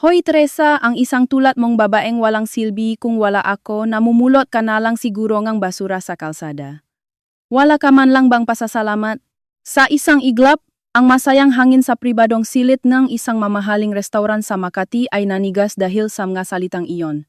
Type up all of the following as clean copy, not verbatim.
Hoy Teresa, ang isang tulad mong babaeng walang silbi kung wala ako, namumulot ka na lang siguro ngang basura sa kalsada. Wala ka man lang bang pasasalamat? Sa isang iglap, ang masayang hangin sa pribadong silid ng isang mamahaling restaurant sa Makati ay nanigas dahil sa mga salitang iyon.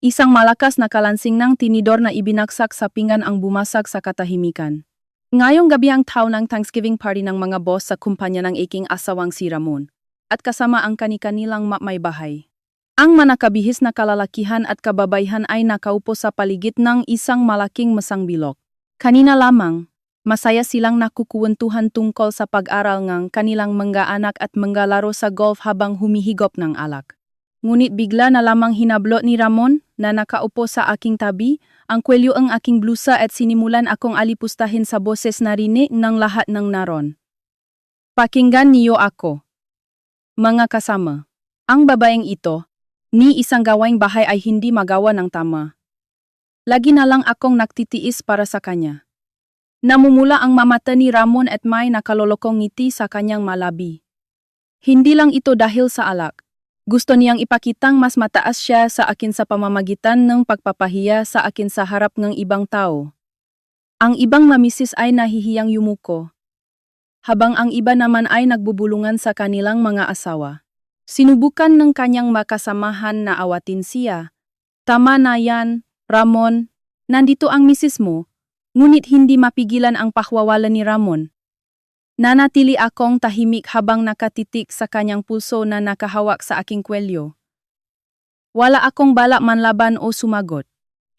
Isang malakas na kalansing ng tinidor na ibinagsak sa pinggan ang bumasag sa katahimikan. Ngayong gabi ang tao ng Thanksgiving party ng mga boss sa kumpanya ng aking asawang si Ramon, at kasama ang kani-kanilang may bahay. Ang manakabihis na kalalakihan at kababayhan ay nakaupo sa paligid ng isang malaking masang bilog. Kanina lamang, masaya silang nakukuwentuhan tungkol sa pag-aral ng kanilang mga anak at manglalaro sa golf habang humihigop ng alak. Ngunit bigla na lamang hinablot ni Ramon na nakaupo sa aking tabi, ang kwelyo ang aking blusa at sinimulan akong alipustahin sa boses narinig ng lahat ng naron. Pakinggan niyo ako. Mga kasama, ang babaeng ito, ni isang gawaing bahay ay hindi magawa ng tama. Lagi na lang akong nagtitiis para sa kanya. Namumula ang mamata ni Ramon at may nakalolokong ngiti sa kanyang malabi. Hindi lang ito dahil sa alak. Gusto niyang ipakitang mas mataas siya sa akin sa pamamagitan ng pagpapahiya sa akin sa harap ng ibang tao. Ang ibang mamisis ay nahihiyang yumuko, habang ang iba naman ay nagbubulungan sa kanilang mga asawa. Sinubukan ng kanyang makasamahan na awatin siya. Tama na yan, Ramon, nandito ang misis mo, ngunit hindi mapigilan ang pahwawalan ni Ramon. Nanatili akong tahimik habang nakatitik sa kanyang pulso na nakahawak sa aking kwelyo. Wala akong balak manlaban o sumagot.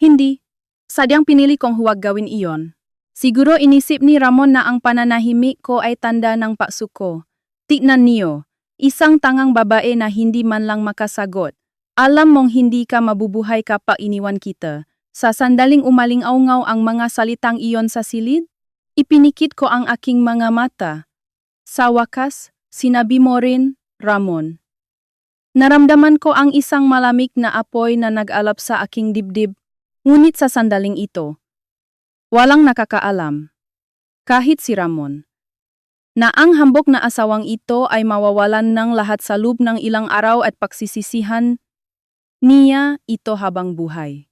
Hindi. Sadyang pinili kong huwag gawin iyon. Siguro inisip ni Ramon na ang pananahimik ko ay tanda ng paksuko. Tignan niyo, isang tangang babae na hindi man lang makasagot. Alam mong hindi ka mabubuhay kapag iniwan kita. Sa sandaling umaling-aungaw ang mga salitang iyon sa silid, ipinikit ko ang aking mga mata. Sa wakas, sinabi mo rin, Ramon. Naramdaman ko ang isang malamig na apoy na nag-alap sa aking dibdib, ngunit sa sandaling ito, walang nakakaalam, kahit si Ramon, na ang hambog na asawang ito ay mawawalan ng lahat sa loob ng ilang araw at pagsisisihan niya ito habang buhay.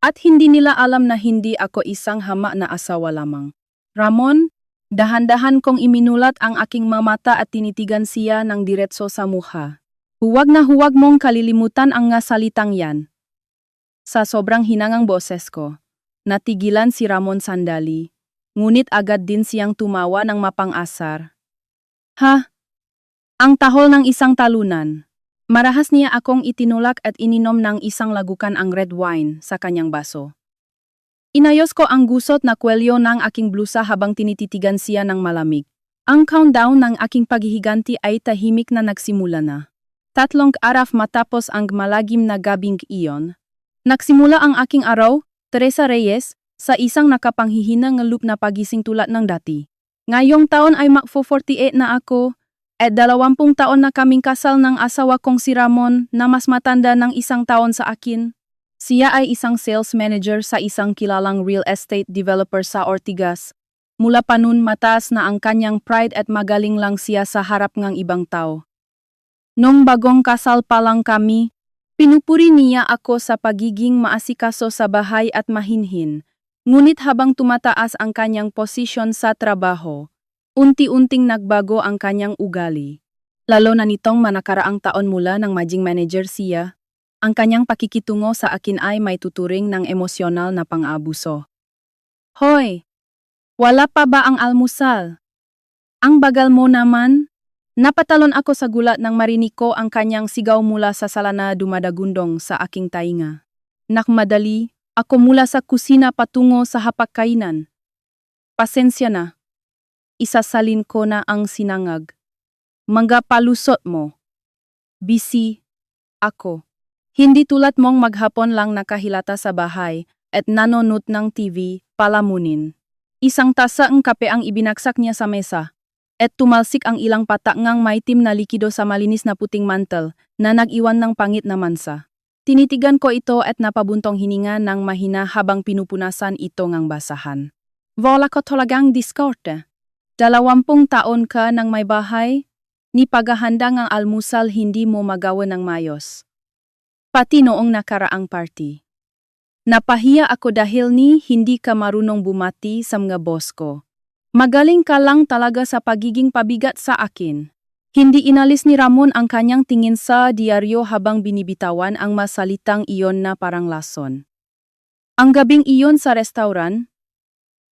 At hindi nila alam na hindi ako isang hama na asawa lamang. Ramon, dahan-dahan kong iminulat ang aking mamata at tinitigan siya ng diretso sa mukha. Huwag na huwag mong kalilimutan ang nga salitang yan. Sa sobrang hinangang boses ko, natigilan si Ramon sandali, ngunit agad din siyang tumawa ng mapang-asar. Ha? Ang tahol ng isang talunan. Marahas niya akong itinulak at ininom ng isang lagukan ang red wine sa kanyang baso. Inayos ko ang gusot na kwelyo ng aking blusa habang tinititigan siya ng malamig. Ang countdown ng aking paghihiganti ay tahimik na nagsimula na. 3 araw matapos ang malagim na gabing iyon. Nagsimula ang aking araw, Teresa Reyes, sa isang nakapanghihinang loop na pagising tulad ng dati. Ngayong taon ay magfo-48 na ako, at 20 taon na kaming kasal ng asawa kong si Ramon na mas matanda ng 1 taon sa akin. Siya ay isang sales manager sa isang kilalang real estate developer sa Ortigas. Mula pa nun mataas na ang kanyang pride at magaling lang siya sa harap ng ibang tao. Nung bagong kasal pa lang kami, pinupuri niya ako sa pagiging maasikaso sa bahay at mahinhin. Ngunit habang tumataas ang kanyang posisyon sa trabaho, unti-unting nagbago ang kanyang ugali. Lalo na nitong manakaraang taon mula nang maging manager siya, ang kanyang pakikitungo sa akin ay may tuturing ng emosyonal na pang-abuso. Hoy! Wala pa ba ang almusal? Ang bagal mo naman? Napatalon ako sa gulat nang marinig ko ang kanyang sigaw mula sa sala na dumadagundong sa aking tainga. Nakmadali, ako mula sa kusina patungo sa hapagkainan. Pasensya na. Isasalin ko na ang sinangag. Mga palusot mo. Busy ako. Hindi tulad mong maghapon lang nakahilata sa bahay at nanonood ng TV, palamunin. Isang tasa ng kape ang ibinagsak niya sa mesa, at tumalsik ang ilang patak ngang maitim na likido sa malinis na puting mantel na nag-iwan ng pangit na mansa. Tinitigan ko ito at napabuntong hininga ng mahina habang pinupunasan ito ngang basahan. Wala ko talagang diskarte. 20 taon ka nang may bahay, Ni paghahanda ng almusal hindi mo magawa ng mayos. Pati noong nakaraang party. Napahiya ako dahil ni hindi ka marunong bumati sa mga boss ko. Magaling ka lang talaga sa pagiging pabigat sa akin. Hindi inalis ni Ramon ang kanyang tingin sa diaryo habang binibitawan ang masalitang iyon na parang lason. Ang gabing iyon sa restauran,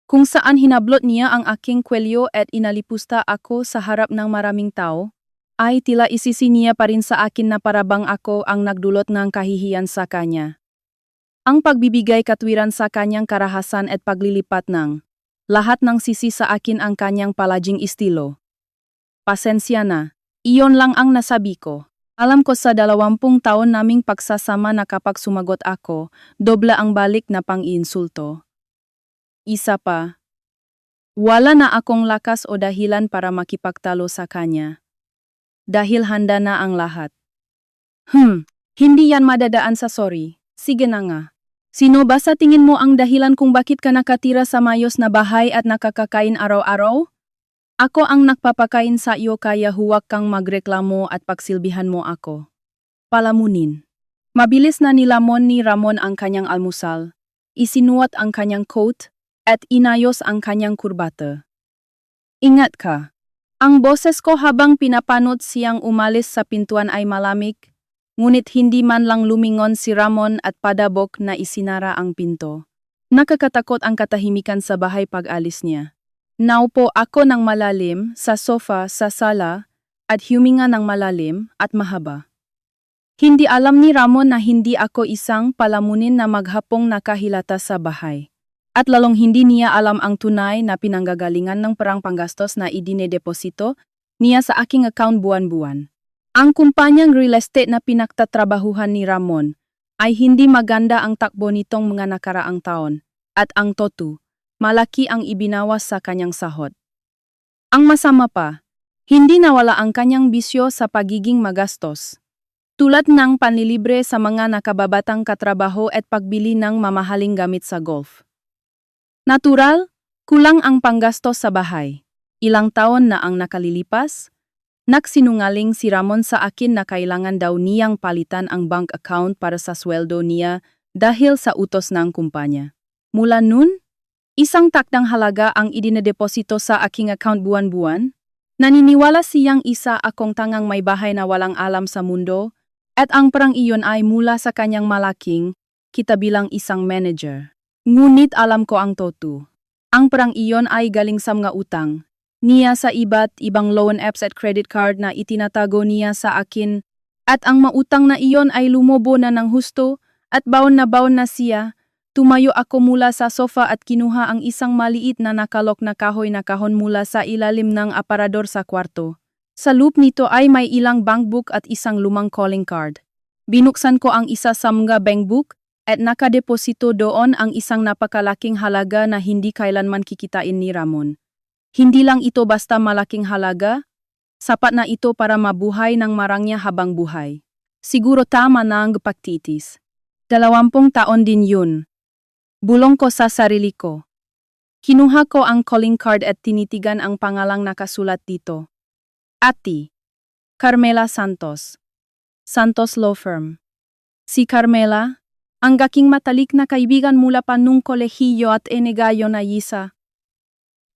kung saan hinablot niya ang aking kwelyo at inalipusta ako sa harap ng maraming tao, ay tila isisi niya pa rin sa akin na parabang ako ang nagdulot ng kahihiyan sa kanya. Ang pagbibigay katwiran sa kanyang karahasan at paglilipat ng lahat ng sisi sa akin ang kanyang palaging estilo. Pasensya na, iyon lang ang nasabi ko. Alam ko sa 20 taon naming pagsasama na kapag sumagot ako, dobla ang balik na pang-iinsulto. Isa pa, wala na akong lakas o dahilan para makipagtalo sa kanya. Dahil handa na ang lahat. Hindi yan madadaan sa sorry. Sige na nga. Sino ba sa tingin mo ang dahilan kung bakit ka nakatira sa mayos na bahay at nakakakain araw-araw? Ako ang nagpapakain sa iyo kaya huwag kang magreklamo at pagsilbihan mo ako. Palamunin. Mabilis na nilamon ni Ramon ang kanyang almusal, isinuot ang kanyang coat, at inayos ang kanyang kurbata. Ingat ka. Ang boses ko habang pinapanot siyang umalis sa pintuan ay malamig, ngunit hindi man lang lumingon si Ramon at padabok na isinara ang pinto. Nakakatakot ang katahimikan sa bahay pag-alis niya. Naupo ako ng malalim sa sofa sa sala at huminga ng malalim at mahaba. Hindi alam ni Ramon na hindi ako isang palamunin na maghapong nakahilata sa bahay. At lalong hindi niya alam ang tunay na pinanggagalingan ng perang panggastos na idinedeposito niya sa aking account buwan-buwan. Ang kumpanyang real estate na pinagtatrabahuhan ni Ramon ay hindi maganda ang takbo nitong mga nakaraang taon at ang totu, malaki ang ibinawas sa kanyang sahod. Ang masama pa, hindi nawala ang kanyang bisyo sa pagiging magastos. Tulad ng panlilibre sa mga nakababatang katrabaho at pagbili ng mamahaling gamit sa golf. Natural, kulang ang panggastos sa bahay. Ilang taon na ang nakalilipas, nagsinungaling si Ramon sa akin na kailangan daw niyang palitan ang bank account para sa sweldo niya dahil sa utos ng kumpanya. Mula nun, isang takdang halaga ang idinadeposito sa aking account buwan-buwan. Naniniwala siyang isa akong tangang may bahay na walang alam sa mundo at ang perang iyon ay mula sa kanyang malaking kita bilang isang manager. Ngunit alam ko ang totu. Ang perang iyon ay galing sa mga utang niya sa iba't ibang loan apps at credit card na itinatago niya sa akin at ang mautang na iyon ay lumobo na ng husto at baon na siya. Tumayo ako mula sa sofa at kinuha ang isang maliit na nakalok na kahoy na kahon mula sa ilalim ng aparador sa kwarto. Sa loob nito ay may ilang bankbook at isang lumang calling card. Binuksan ko ang isa sa mga bankbook at nakadeposito doon ang isang napakalaking halaga na hindi kailanman kikitain ni Ramon. Hindi lang ito basta malaking halaga, sapat na ito para mabuhay ng marangya habang buhay. Siguro tama na ang pagtitis. 20 taon din yun. Bulong ko sa sarili ko. Kinuha ko ang calling card at tinitigan ang pangalang nakasulat dito. Ati. Carmela Santos. Santos Law Firm. Si Carmela, ang gaking matalik na kaibigan mula pa nung kolehiyo at enegayo na yisa.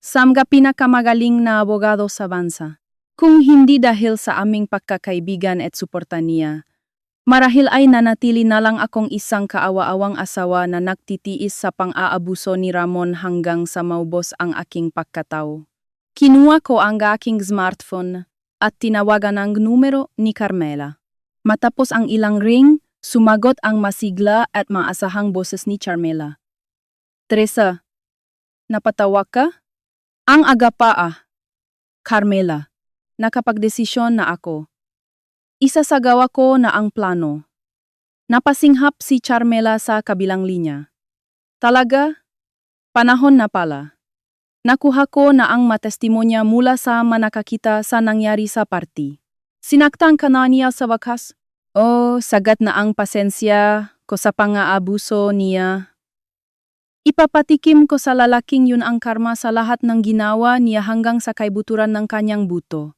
Samga pinakamagaling na abogado sa bansa. Kung hindi dahil sa aming pagkakaibigan at suporta niya, marahil ay nanatili na lang akong isang kaawa-awang asawa na nagtitiis sa pang-aabuso ni Ramon hanggang sa maubos ang aking pagkatao. Kinuha ko ang aking smartphone at tinawagan ang numero ni Carmela. Matapos ang ilang ring, sumagot ang masigla at maasahang boses ni Carmela. Teresa, napatawa ka? Ang aga pa Carmela, nakapagdesisyon na ako. Isasagawa ko na ang plano. Napasinghap si Carmela sa kabilang linya. Talaga? Panahon na pala. Nakuha ko na ang matestimonya mula sa manakakita sa nangyari sa party. Sinaktan ka na niya sa wakas? Sagat na ang pasensya ko sa pang-aabuso niya. Ipapatikim ko sa lalaking yun ang karma sa lahat ng ginawa niya hanggang sa kaibuturan ng kanyang buto.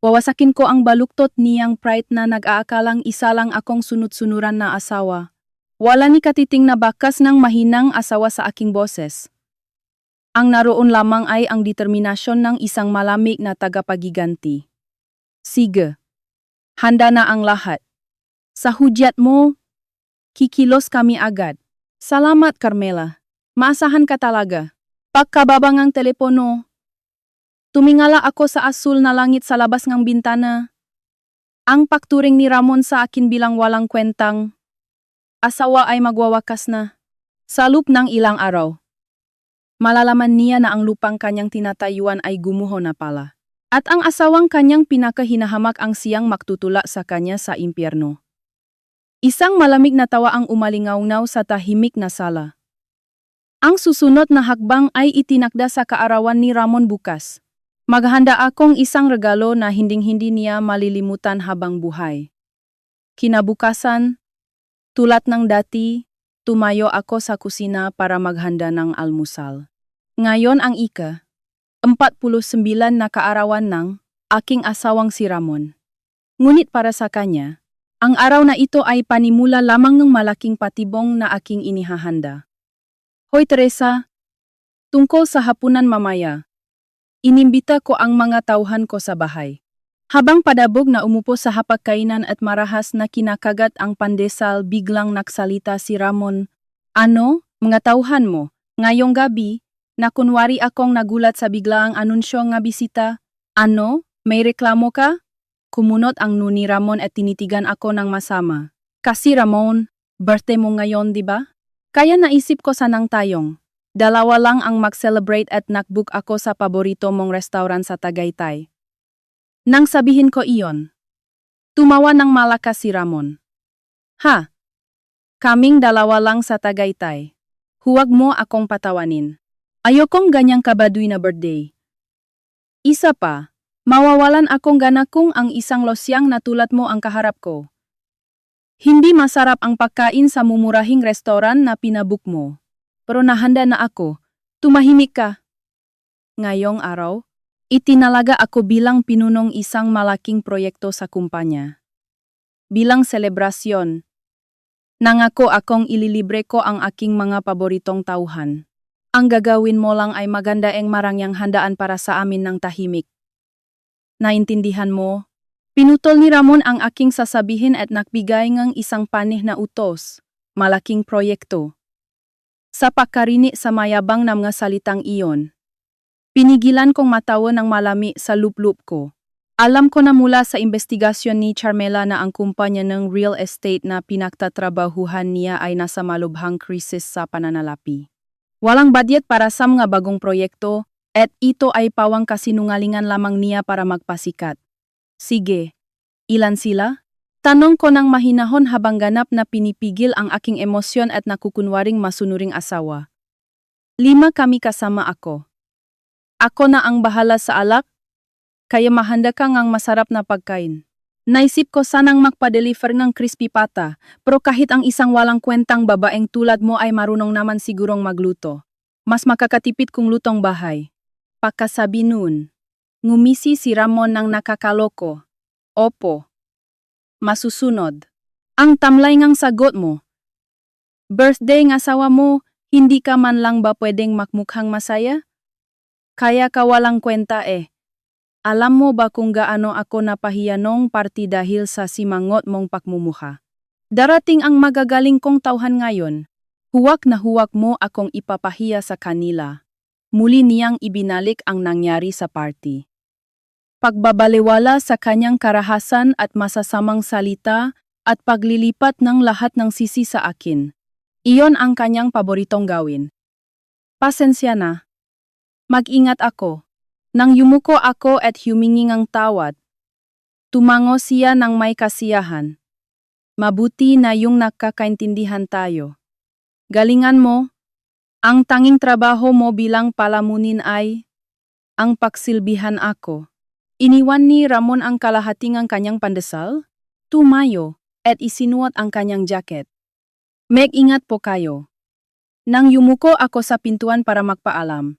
Wawasakin ko ang baluktot niyang pride na nag-aakalang isa lang akong sunod-sunuran na asawa. Wala ni katiting na bakas ng mahinang asawa sa aking boses. Ang naroon lamang ay ang determinasyon ng isang malamig na tagapagiganti. Sige. Handa na ang lahat. Sa hudyat mo, kikilos kami agad. Salamat, Carmela. Maasahan ka talaga. Pagkababa ng telepono, tumingala ako sa asul na langit sa labas ng bintana. Ang pagturing ni Ramon sa akin bilang walang kwentang asawa ay magwawakas na. Sa loop ng ilang araw, malalaman niya na ang lupang kanyang tinatayuan ay gumuho na pala. At ang asawang kanyang pinakahinahamak ang siyang magtutula sa kanya sa impyerno. Isang malamig na tawa ang umalingaw-ngaw sa tahimik na sala. Ang susunod na hakbang ay itinakda sa kaarawan ni Ramon bukas. Maghanda akong isang regalo na hinding-hindi niya malilimutan habang buhay. Kinabukasan, tulad ng dati, tumayo ako sa kusina para maghanda ng almusal. Ngayon ang ika-49 na kaarawan ng aking asawang si Ramon. Ngunit para sa kanya, ang araw na ito ay panimula lamang ng malaking patibong na aking inihahanda. Hoy Teresa, tungkol sa hapunan mamaya, inimbita ko ang mga tauhan ko sa bahay. Habang padabog na umupo sa hapagkainan at marahas na kinakagat ang pandesal, biglang nagsalita si Ramon. Ano, mga tauhan mo, ngayong gabi, na kunwari akong nagulat sa biglaang anunsyo nga bisita. Ano, may reklamo ka? Kumunot ang nuni Ramon at tinitigan ako ng masama. Kasi Ramon, birthday mo ngayon, di ba? Kaya naisip ko sanang tayong. Dalawa lang ang mag-celebrate at nagbook ako sa paborito mong restaurant sa Tagaytay. Nang sabihin ko iyon, tumawa ng malakas si Ramon. Ha? Kaming dalawa lang sa Tagaytay. Huwag mo akong patawanin. Ayokong ganyang kabaduy na birthday. Isa pa, mawawalan akong gana kung ang isang losyang na tulad mo ang kaharap ko. Hindi masarap ang pagkain sa mumurahing restoran na pinabook mo. Pero nahanda na ako. Tumahimik ka. Ngayong araw, itinalaga ako bilang pinunong isang malaking proyekto sa kumpanya. Bilang selebrasyon, nangako akong ililibre ko ang aking mga paboritong tauhan. Ang gagawin mo lang ay magandaeng marangyang handaan para sa amin ng tahimik. Naintindihan mo? Pinutol ni Ramon ang aking sasabihin at nagbigay ng isang panih na utos, malaking proyekto. Sa pagkarinig sa mayabang na mga salitang iyon, pinigilan kong matawa ng malami sa lup-lup ko. Alam ko na mula sa investigasyon ni Carmela na ang kumpanya ng real estate na pinagtatrabahuhan niya ay nasa malubhang krisis sa pananalapi. Walang budget para sa mga bagong proyekto at ito ay pawang kasinungalingan lamang niya para magpasikat. Sige, ilan sila? Tanong ko ng mahinahon habang ganap na pinipigil ang aking emosyon at nakukunwaring masunuring asawa. 5 kami kasama ako. Ako na ang bahala sa alak, kaya mahanda ka ngang masarap na pagkain. Naisip ko sanang magpa-deliver ng crispy pata, pero kahit ang isang walang kwentang babaeng tulad mo ay marunong naman sigurong magluto. Mas makakatipid kung lutong bahay. Pagkasabi noon, ngumisi si Ramon ng nakakaloko. Opo. Masusunod. Ang tamlay ngang sagot mo. Birthday ng asawa mo, hindi ka man lang ba pwedeng makmukhang masaya? Kaya ka walang kwenta eh. Alam mo ba kung gaano ako napahiya nung party dahil sa simangot mong pakmumuha? Darating ang magagaling kong tauhan ngayon. Huwag na huwag mo akong ipapahiya sa kanila. Muli niyang ibinalik ang nangyari sa party. Pagbabaliwala sa kanyang karahasan at masasamang salita at paglilipat ng lahat ng sisi sa akin. Iyon ang kanyang paboritong gawin. Pasensya na. Mag-ingat ako. Nang yumuko ako at humingi ng tawad, tumango siya ng may kasiyahan. Mabuti na yung nakakaintindihan tayo. Galingan mo. Ang tanging trabaho mo bilang palamunin ay ang pagsilbihan ako. Iniwan ni Ramon ang kalahating kanyang pandesal, tumayo, at isinuot ang kanyang jacket. Mag-ingat po kayo. Nang yumuko ako sa pintuan para magpaalam.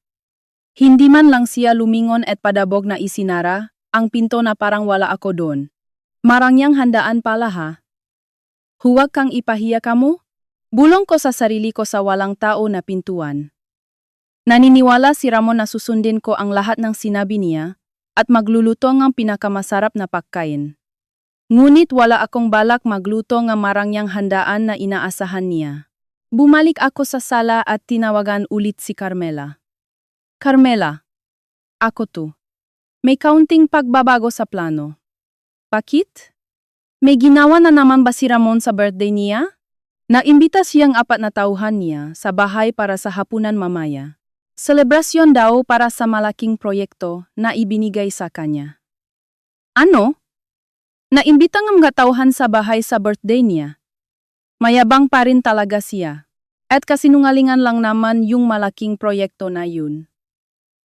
Hindi man lang siya lumingon at padabog na isinara, ang pinto na parang wala ako doon. Marangyang handaan pala ha. Huwag kang ipahiya kamo? Bulong ko sa sarili ko sa walang tao na pintuan. Naniniwala si Ramon na susundin ko ang lahat ng sinabi niya at magluluto ng pinakamasarap na pagkain. Ngunit wala akong balak magluto ng marangyang handaan na inaasahan niya. Bumalik ako sa sala at tinawagan ulit si Carmela. Carmela, ako to. May kaunting pagbabago sa plano. Bakit? May ginawa na naman ba si Ramon sa birthday niya? Naimbita siyang 4 na tauhan niya sa bahay para sa hapunan mamaya. Selebrasyon daw para sa malaking proyekto na ibinigay sa kanya. Ano? Naimbita ng mga tauhan sa bahay sa birthday niya. Mayabang pa rin talaga siya. At kasinungalingan lang naman yung malaking proyekto na yun.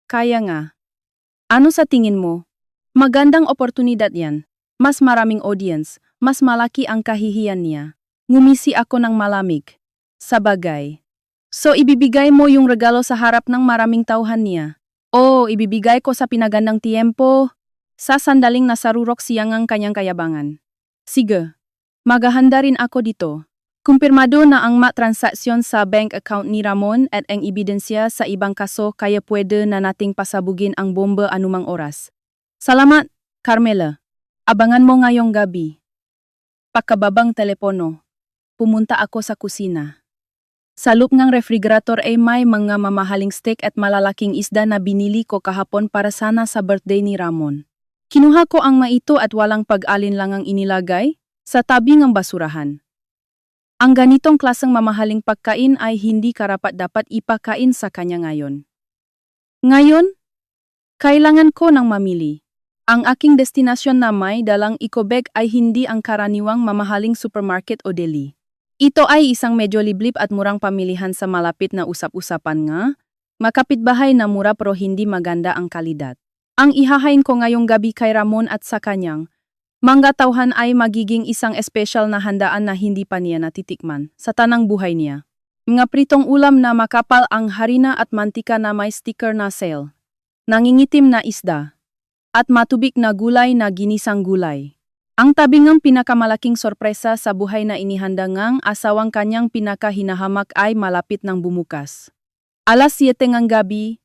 Kaya nga. Ano sa tingin mo? Magandang oportunidad yan. Mas maraming audience, mas malaki ang kahihiyan niya. Ngumisi ako ng malamig. Sabagay. So ibibigay mo yung regalo sa harap ng maraming tauhan niya? O ibibigay ko sa pinagandang tiempo? Sa sandaling nasarurok siyang ang kanyang kayabangan. Sige. Maghahanda rin ako dito. Kumpirmado na ang transaksyon sa bank account ni Ramon at ang ebidensya sa ibang kaso kaya pwede na nating pasabugin ang bomba anumang oras. Salamat, Carmela. Abangan mo ngayong gabi. Pagkababang telepono, pumunta ako sa kusina. Sa loob ng refrigerator ay may mga mamahaling steak at malalaking isda na binili ko kahapon para sana sa birthday ni Ramon. Kinuha ko ang maito at walang pag-alinlangang inilagay sa tabi ng basurahan. Ang ganitong klaseng mamahaling pagkain ay hindi karapat-dapat ipakain sa kanya ngayon. Ngayon, kailangan ko ng mamili. Ang aking destinasyon na may dalang eco-bag ay hindi ang karaniwang mamahaling supermarket o deli. Ito ay isang medyo liblib at murang pamilihan sa malapit na usap-usapan nga, makapitbahay na mura pero hindi maganda ang kalidad. Ang ihahain ko ngayong gabi kay Ramon at sa kanyang mga tauhan ay magiging isang espesyal na handaan na hindi pa niya natitikman sa tanang buhay niya. Mga pritong ulam na makapal ang harina at mantika na may sticker na sale. Nangingitim na isda. At matubig na gulay na ginisang gulay. Ang tabingang pinakamalaking sorpresa sa buhay na inihanda ngang asawang kanyang pinakahinahamak ay malapit ng bumukas. Alas 7 ng gabi,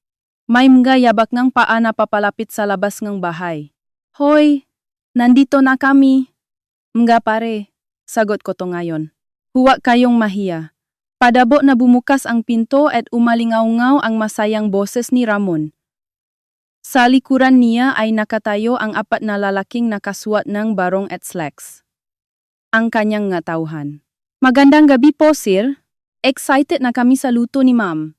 may mga yabak ng paa na papalapit sa labas ng bahay. Hoy! Nandito na kami. Mga pare, sagot ko to ngayon. Huwag kayong mahiya. Padabo na bumukas ang pinto at umalingaw-ngaw ang masayang boses ni Ramon. Sa likuran niya ay nakatayo ang 4 na lalaking nakasuot ng barong at slacks. Ang kanyang nga tauhan. Magandang gabi po, sir. Excited na kami sa luto ni ma'am.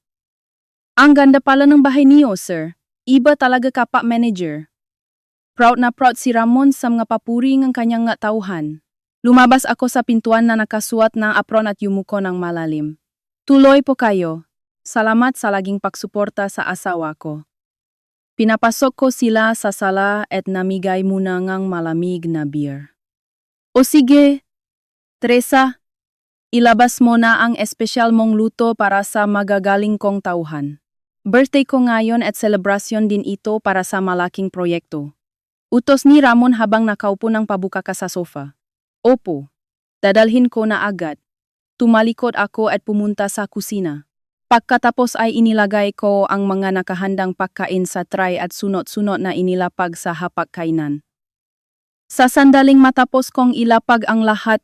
Ang ganda pala ng bahay niyo, sir. Iba talaga kapag manager. Proud na proud si Ramon sa mga papuri ng kanyang nga tauhan. Lumabas ako sa pintuan na nakasuot ng apron at yumuko ng malalim. Tuloy po kayo. Salamat sa laging pagsuporta sa asawa ko. Pinapasok ko sila sa sala at namigay muna ngang malamig na beer. O sige, Teresa, ilabas mo na ang espesyal mong luto para sa magagaling kong tauhan. Birthday ko ngayon at selebrasyon din ito para sa malaking proyekto. Utos ni Ramon habang nakaupo ng pabuka ka sa sofa. Opo, dadalhin ko na agad. Tumalikod ako at pumunta sa kusina. Pagkatapos ay inilagay ko ang mga nakahandang pagkain sa tray at sunod-sunod na inilapag sa hapag-kainan. Sa sandaling matapos kong ilapag ang lahat,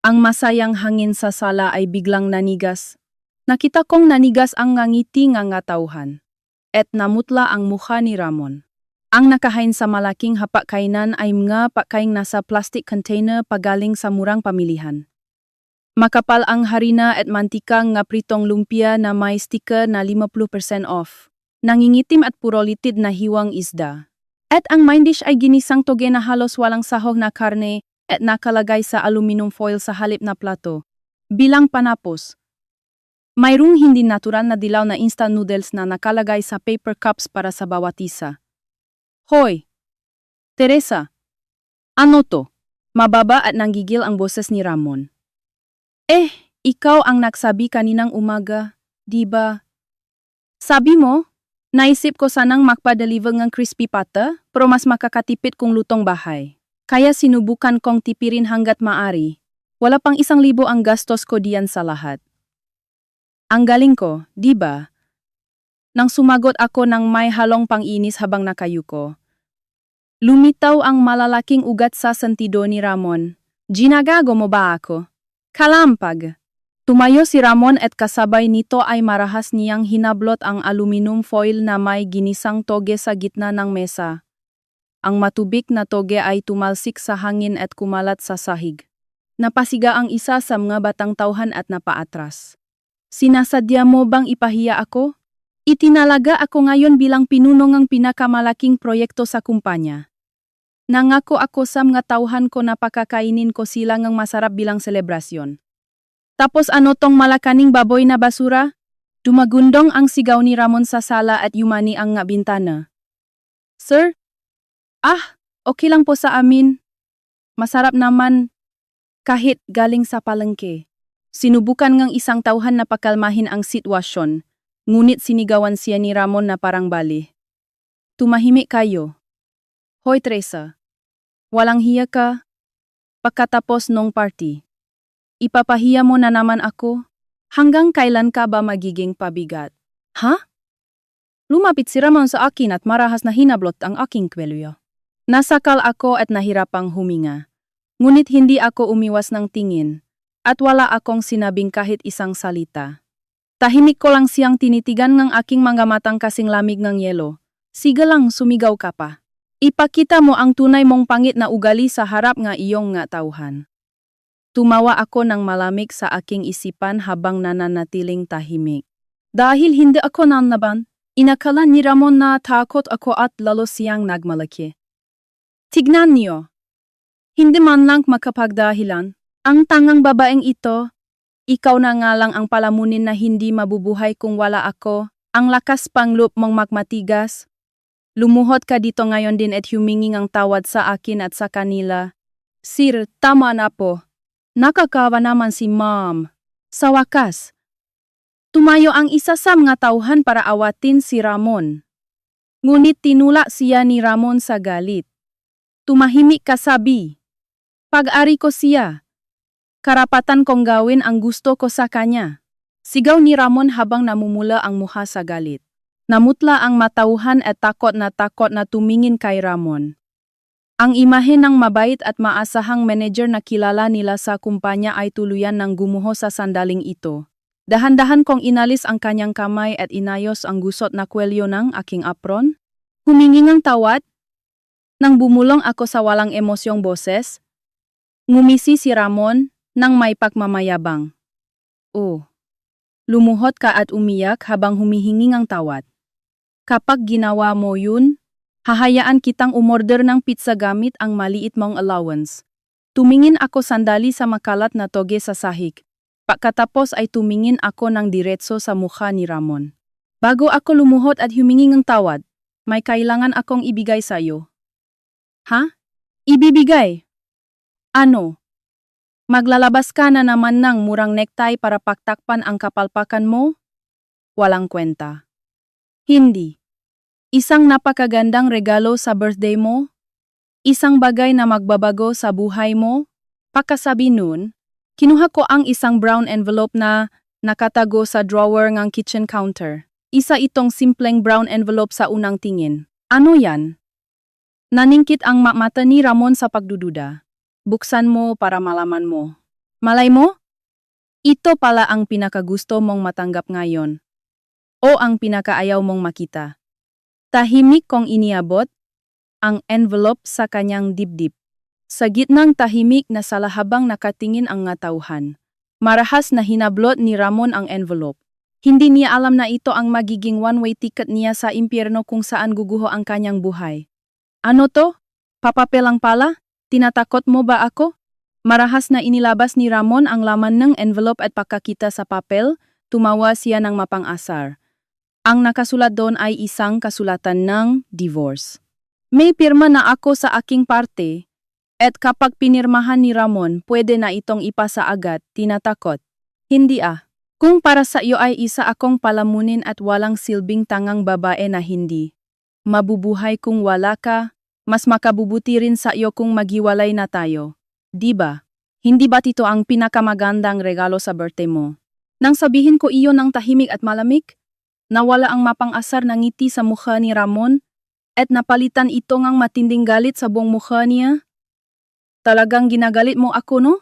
ang masayang hangin sa sala ay biglang nanigas. Nakita kong nanigas ang ngangiti ng tauhan. At namutla ang mukha ni Ramon. Ang nakahain sa malaking hapag-kainan ay mga pagkain nasa plastic container pagaling sa murang pamilihan. Makapal ang harina at mantika nga pritong lumpia na may sticker na 50% off. Nangingitim at puro litid na hiwang isda. At ang main dish ay ginisang toge na halos walang sahog na karne at nakalagay sa aluminum foil sa halip na plato. Bilang panapos, mayroong hindi natural na dilaw na instant noodles na nakalagay sa paper cups para sa bawat isa. Hoy! Teresa! Ano to? Mababa at nanggigil ang boses ni Ramon. Ikaw ang nagsabi kaninang umaga, di ba? Sabi mo, Naisip ko sanang magpa-deliver ng crispy pata, pero mas makakatipid kung lutong bahay. Kaya sinubukan kong tipirin hanggat maari. Wala pang 1,000 ang gastos ko diyan sa lahat. Ang galing ko, di ba? Nang sumagot ako ng may halong pang-inis habang nakayuko. Lumitaw ang malalaking ugat sa sentido ni Ramon. Ginagago mo ba ako? Kalampag! Tumayo si Ramon at kasabay nito ay marahas niyang hinablot ang aluminum foil na may ginisang toge sa gitna ng mesa. Ang matubig na toge ay tumalsik sa hangin at kumalat sa sahig. Napasiga ang isa sa mga batang tauhan at napaatras. Sinasadya mo bang ipahiya ako? Itinalaga ako ngayon bilang pinuno ng pinakamalaking proyekto sa kumpanya. Nangako ako sa mga tauhan ko na pakakainin ko sila ng masarap bilang selebrasyon. Tapos ano tong malakaning baboy na basura? Dumagundong ang sigaw ni Ramon sa sala at yumani ang nga bintana. Sir? Okay lang po sa amin. Masarap naman kahit galing sa palengke. Sinubukan ngang isang tauhan na pakalmahin ang sitwasyon, ngunit sinigawan siya ni Ramon na parang bali. Tumahimik kayo. Hoy Teresa, walang hiya ka? Pagkatapos nung party. Ipapahiya mo na naman ako? Hanggang kailan ka ba magiging pabigat? Ha? Lumapit si Ramon sa akin at marahas na hinablot ang aking kwelyo. Nasakal ako at nahirapang huminga. Ngunit hindi ako umiwas ng tingin at wala akong sinabing kahit isang salita. Tahimik ko lang siyang tinitigan ng aking mga matang kasing lamig ng yelo. Sige lang, sumigaw ka pa. Ipakita mo ang tunay mong pangit na ugali sa harap nga iyong nga tauhan. Tumawa ako ng malamig sa aking isipan habang nananatiling tahimik. Dahil hindi ako nanlaban, inakala ni Ramon na takot ako at lalo siyang nagmalaki. Tignan niyo. Hindi man lang makapagdahilan. Ang tangang babaeng ito, ikaw na nga lang ang palamunin na hindi mabubuhay kung wala ako. Ang lakas pangloob mong magmatigas. Lumuhod ka dito ngayon din at humingi ng tawad sa akin at sa kanila. Sir, tama na po. Nakakawa naman si Ma'am. Sa wakas, tumayo ang isa sa mga tauhan para awatin si Ramon. Ngunit tinula siya ni Ramon sa galit. Tumahimik ka sabi. Pag-ari ko siya. Karapatan kong gawin ang gusto ko sa kanya. Sigaw ni Ramon habang namumula ang mukha sa galit. Namutla ang matauhan at takot na tumingin kay Ramon. Ang imahe ng mabait at maasahang manager na kilala nila sa kumpanya ay tuluyan ng gumuho sa sandaling ito. Dahan-dahan kong inalis ang kanyang kamay at inayos ang gusot na kwelyo ng aking apron. Humingi ng tawad. Nang bumulong ako sa walang emosyong boses, ngumisi si Ramon nang may pagmamayabang. Lumuhod ka at umiyak habang humihingi ng tawad. Kapag ginawa mo yun, hahayaan kitang umorder ng pizza gamit ang maliit mong allowance. Tumingin ako sandali sa makalat na toge sa sahig. Pagkatapos ay tumingin ako ng diretso sa mukha ni Ramon. Bago ako lumuhod at humingi ng tawad, may kailangan akong ibigay sa iyo. Ha? Ibibigay? Ano? Maglalabas ka na naman ng murang necktie para paktakpan ang kapalpakan mo? Walang kwenta. Hindi. Isang napakagandang regalo sa birthday mo? Isang bagay na magbabago sa buhay mo? Pagkasabi nun, kinuha ko ang isang brown envelope na nakatago sa drawer ng kitchen counter. Isa itong simpleng brown envelope sa unang tingin. Ano yan? Naningkit ang mata ni Ramon sa pagdududa. Buksan mo para malaman mo. Malay mo? Ito pala ang pinakagusto mong matanggap ngayon. O ang pinakaayaw mong makita. Tahimik kong iniabot ang envelope sa kanyang dibdib. Sa gitnang tahimik na sala habang nakatingin ang nga tauhan. Marahas na hinablot ni Ramon ang envelope. Hindi niya alam na ito ang magiging one-way ticket niya sa impyerno kung saan guguho ang kanyang buhay. Ano to? Papapel lang pala? Tinatakot mo ba ako? Marahas na inilabas ni Ramon ang laman ng envelope at pagkakita sa papel, tumawa siya ng mapang-asar. Ang nakasulat doon ay isang kasulatan ng divorce. May pirma na ako sa aking parte, at kapag pinirmahan ni Ramon, pwede na itong ipasa agad, tinatakot. Hindi Kung para sa iyo ay isa akong palamunin at walang silbing tangang babae na hindi mabubuhay kung wala ka, mas makabubuti rin sa iyo kung maghiwalay na tayo. Di ba? Hindi ba ito ang pinakamagandang regalo sa birthday mo? Nang sabihin ko iyon ng tahimik at malamig, nawala ang mapang-asar na ngiti sa mukha ni Ramon at napalitan ito ngang matinding galit sa buong mukha niya. Talagang ginagalit mo ako, no?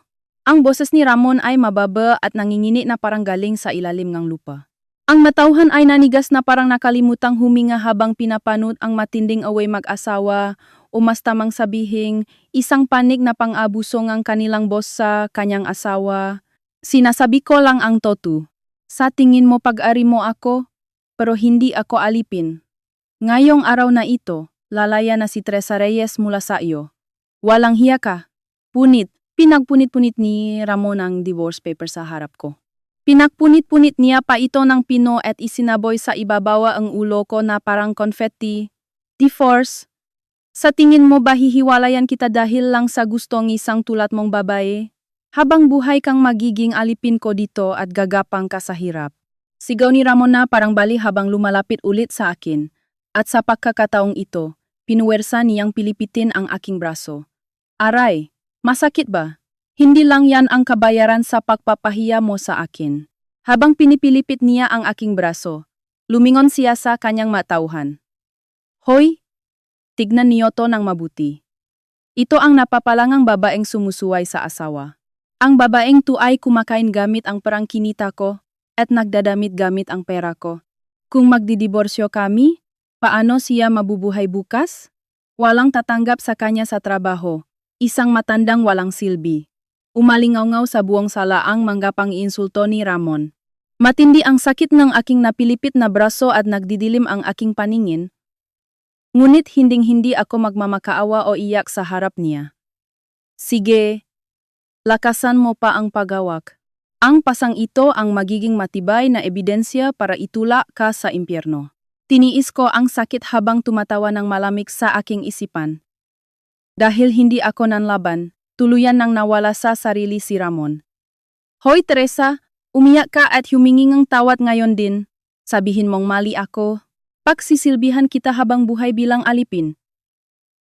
Ang boses ni Ramon ay mababa at nangingini na parang galing sa ilalim ng lupa. Ang matauhan ay nanigas na parang nakalimutang huminga habang pinapanot ang matinding away mag-asawa o mas tamang sabihing isang panig na pang-abuso ng kanilang boss sa kanyang asawa. Sinasabi ko lang ang totoo. Sa tingin mo pag-ari mo ako, pero hindi ako alipin. Ngayong araw na ito, lalaya na si Teresa Reyes mula sa iyo. Walang hiya ka. Punit. Pinagpunit-punit ni Ramon ang divorce paper sa harap ko. Pinagpunit-punit niya pa ito ng pino at isinaboy sa ibabaw ang ulo ko na parang confetti. Divorce? Sa tingin mo ba hihiwalayan kita dahil lang sa gustong isang tulad mong babae? Habang buhay kang magiging alipin ko dito at gagapang ka sa hirap. Sigaw ni Ramon na parang bali habang lumalapit ulit sa akin. At sa pagkakataong ito, pinuwersa niyang pilipitin ang aking braso. Aray, masakit ba? Hindi lang yan ang kabayaran sa pagpapahiya mo sa akin. Habang pinipilipit niya ang aking braso, lumingon siya sa kanyang matauhan. Hoy! Tignan niyo to ng mabuti. Ito ang napapalangang babaeng sumusuway sa asawa. Ang babaeng to ay kumakain gamit ang perang kinita ko at nagdadamit gamit ang pera ko. Kung magdidiborsyo kami, paano siya mabubuhay bukas? Walang tatanggap sa kanya sa trabaho. Isang matandang walang silbi. Umalingaw-ngaw sa buong sala ang manggapang insulto ni Ramon. Matindi ang sakit ng aking napilipit na braso at nagdidilim ang aking paningin. Ngunit hinding-hindi ako magmamakaawa o iyak sa harap niya. Sige, lakasan mo pa ang paghawak. Ang pasang ito ang magiging matibay na ebidensya para itula ka sa impyerno. Tiniis ko ang sakit habang tumatawa ng malamig sa aking isipan. Dahil hindi ako nanlaban, tuluyan nang nawala sa sarili si Ramon. Hoy Teresa, umiyak ka at humingi ng tawad ngayon din. Sabihin mong mali ako. Pagsisilbihan kita habang buhay bilang alipin.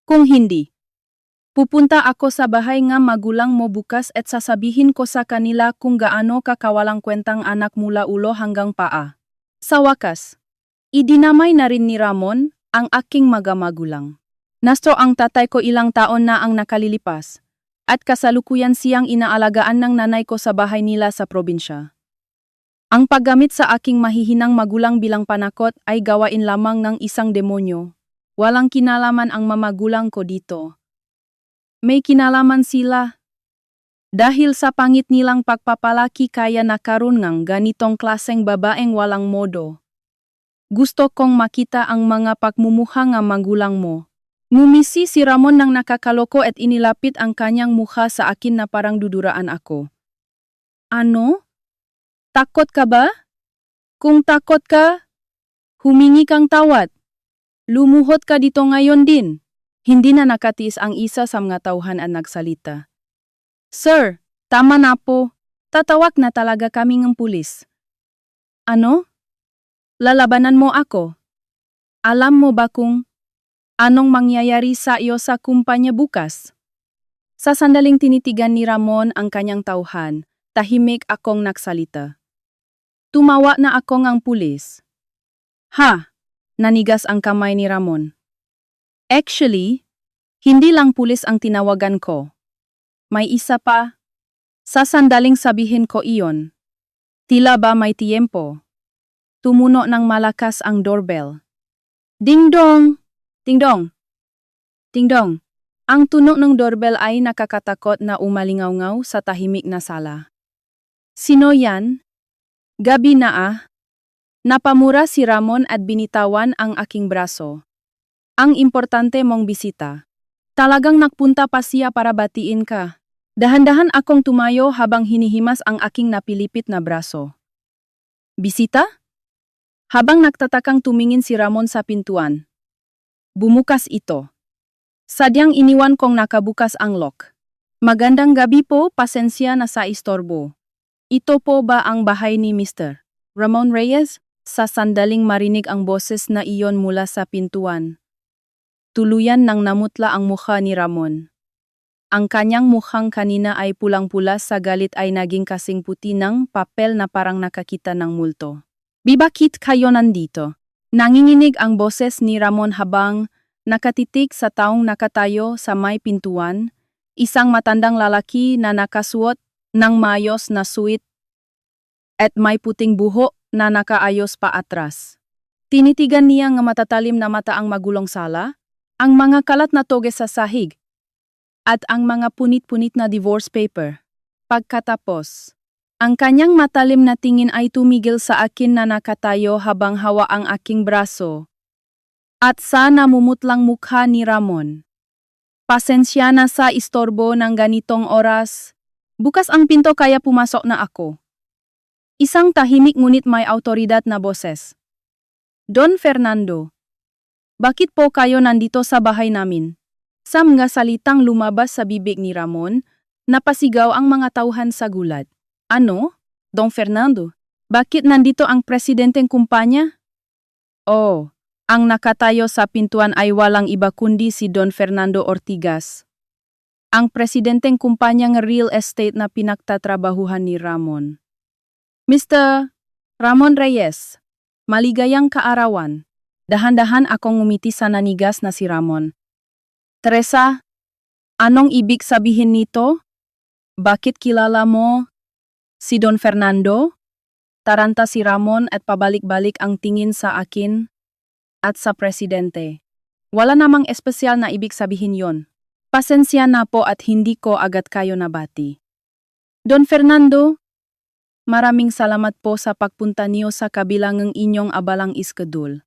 Kung hindi, pupunta ako sa bahay ng magulang mo bukas at sasabihin ko sa kanila kung gaano kakawalang kwentang anak mula ulo hanggang paa. Sa wakas, idinamay na rin ni Ramon ang aking magulang. Nastro ang tatay ko ilang taon na ang nakalilipas. At kasalukuyan siyang inaalagaan ng nanay ko sa bahay nila sa probinsya. Ang paggamit sa aking mahihinang magulang bilang panakot ay gawain lamang ng isang demonyo. Walang kinalaman ang mamagulang ko dito. May kinalaman sila. Dahil sa pangit nilang pagpapalaki kaya nakaroon ng ganitong klaseng babaeng walang modo. Gusto kong makita ang mga pagmumukha ng magulang mo. Ngumisi si Ramon nang nakakaloko at inilapit ang kanyang mukha sa akin na parang duduraan ako. Ano? Takot ka ba? Kung takot ka, humingi kang tawad. Lumuhod ka dito ngayon din. Hindi na nakatiis ang isa sa mga tauhan at nagsalita. Sir, tama na po. Tatawag na talaga kami ng pulis. Ano? Lalabanan mo ako? Alam mo ba kung anong mangyayari sa iyo sa kumpanya bukas? Sa sandaling tinitigan ni Ramon ang kanyang tauhan, tahimik akong nagsalita. Tumawa na ako ng pulis. Ha? Nanigas ang kamay ni Ramon. Actually, hindi lang pulis ang tinawagan ko. May isa pa. Sa sandaling sabihin ko iyon. Tila ba may tiempo? Tumuno ng malakas ang doorbell. Ding dong! Ding dong! Ding dong! Ang tunog ng doorbell ay nakakatakot na umalingaw-ngaw sa tahimik na sala. Sino yan? Gabi na ah. Napamura si Ramon at binitawan ang aking braso. Ang importante mong bisita. Talagang nagpunta pa siya para batiin ka. Dahan-dahan akong tumayo habang hinihimas ang aking napilipit na braso. Bisita? Habang nagtatakang tumingin si Ramon sa pintuan. Bumukas ito. Sadyang iniwan kong nakabukas ang lock. Magandang gabi po, pasensya na sa istorbo. Ito po ba ang bahay ni Mr. Ramon Reyes? Sa sandaling marinig ang boses na iyon mula sa pintuan. Tuluyan nang namutla ang mukha ni Ramon. Ang kanyang mukhang kanina ay pulang-pula sa galit ay naging kasing puti ng papel na parang nakakita ng multo. Bakit kayo nandito? Nanginginig ang boses ni Ramon habang nakatitig sa taong nakatayo sa may pintuan, isang matandang lalaki na nakasuot ng mayos na suit at may puting buhok na nakaayos pa atras. Tinitigan niya ng matatalim na mata ang magulong sala, ang mga kalat na toge sa sahig, at ang mga punit-punit na divorce paper. Pagkatapos, ang kanyang matalim na tingin ay tumigil sa akin na nakatayo habang hawa ang aking braso. At sa namumutlang mukha ni Ramon. Pasensya na sa istorbo ng ganitong oras. Bukas ang pinto kaya pumasok na ako. Isang tahimik ngunit may autoridad na boses. Don Fernando, bakit po kayo nandito sa bahay namin? Sa mga salitang lumabas sa bibig ni Ramon, napasigaw ang mga tauhan sa gulat. Ano? Don Fernando, bakit nandito ang presidenteng kumpanya? Oh, ang nakatayo sa pintuan ay walang iba kundi si Don Fernando Ortigas. Ang presidenteng kumpanyang real estate na pinagtatrabahuhan ni Ramon. Mr. Ramon Reyes, maligayang kaarawan. Dahan-dahan akong ngumiti sa nanigas na si Ramon. Teresa, anong ibig sabihin nito? Bakit kilala mo si Don Fernando? Taranta si Ramon at pabalik-balik ang tingin sa akin at sa presidente. Wala namang espesyal na ibig sabihin yon. Pasensya na po at hindi ko agad kayo nabati. Don Fernando, maraming salamat po sa pagpunta niyo sa kabilang ng inyong abalang iskadul.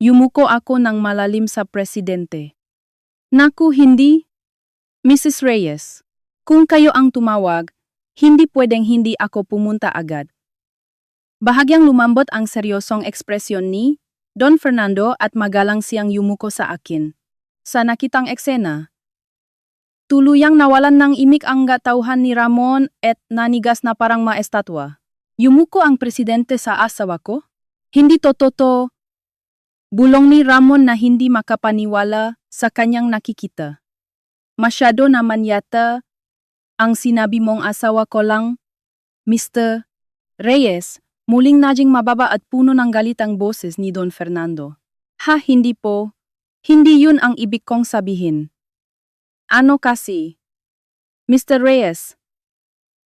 Yumuko ako ng malalim sa presidente. Naku, hindi? Mrs. Reyes, kung kayo ang tumawag, hindi pwedeng hindi ako pumunta agad. Bahagyang lumambot ang seryosong ekspresyon ni Don Fernando at magalang siyang yumuko sa akin. Sa nakitang eksena, tuluyang nawalan ng imik ang tauhan ni Ramon at nanigas na parang maestatwa. Yumuko ang presidente sa asawa ko? Hindi totoo. Bulong ni Ramon na hindi makapaniwala sa kanyang nakikita. Masyado naman yata ang sinabi mong asawa ko lang. Mr. Reyes, muling naging mababa at puno ng galit ang boses ni Don Fernando. Ha, hindi po. Hindi yun ang ibig kong sabihin. Ano kasi? Mr. Reyes,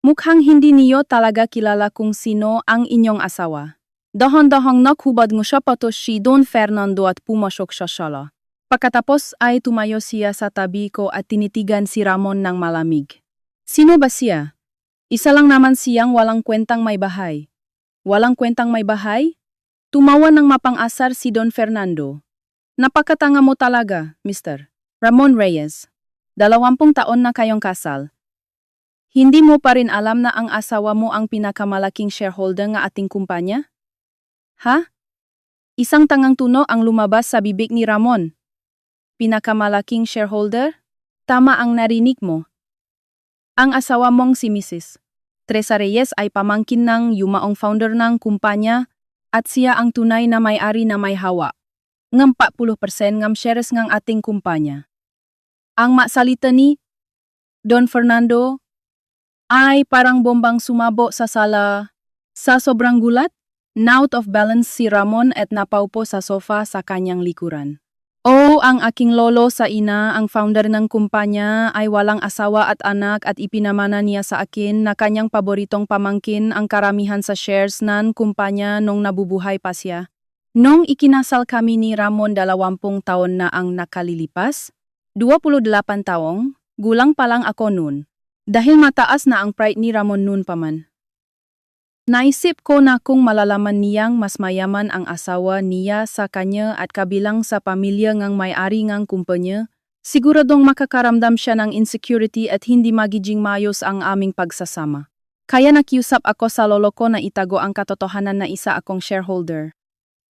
mukhang hindi niyo talaga kilala kung sino ang inyong asawa. Dahan-dahang naghubad ngo siya patos si Don Fernando at pumasok siya sala. Pagkatapos ay tumayo siya sa tabi ko at tinitigan si Ramon ng malamig. Sino ba siya? Isa lang naman siyang walang kwentang may bahay. Walang kwentang may bahay? Tumawa ng mapang-asar si Don Fernando. Napakatanga mo talaga, Mr. Ramon Reyes. 20 taon na kayong kasal. Hindi mo pa rin alam na ang asawa mo ang pinakamalaking shareholder ng ating kumpanya? Ha? Isang tangang tuno ang lumabas sa bibig ni Ramon. Pinakamalaking shareholder? Tama ang narinig mo. Ang asawa mong si Mrs. Teresa Reyes ay pamangkin ng yumaong founder ng kumpanya at siya ang tunay na may-ari na may hawa. Ng 40% ng shares ng ating kumpanya. Ang masalita ni Don Fernando ay parang bombang sumabo sa sala. Sa sobrang gulat, out of balance si Ramon at napaupo sa sofa sa kanyang likuran. Oh, ang aking lolo sa ina, ang founder ng kumpanya, ay walang asawa at anak at ipinamana niya sa akin na kanyang paboritong pamangkin ang karamihan sa shares ng kumpanya nung nabubuhay pa siya. Nung ikinasal kami ni Ramon 20 taon na ang nakalilipas, 28 taong, gulang pa lang ako noon. Dahil mataas na ang pride ni Ramon noon pa man. Naisip ko na kung malalaman niyang mas mayaman ang asawa niya sa kanya at kabilang sa pamilya ngang may-ari ngang kumpanya, siguradong makakaramdam siya ng insecurity at hindi magiging maayos ang aming pagsasama. Kaya nakiusap ako sa lolo ko na itago ang katotohanan na isa akong shareholder.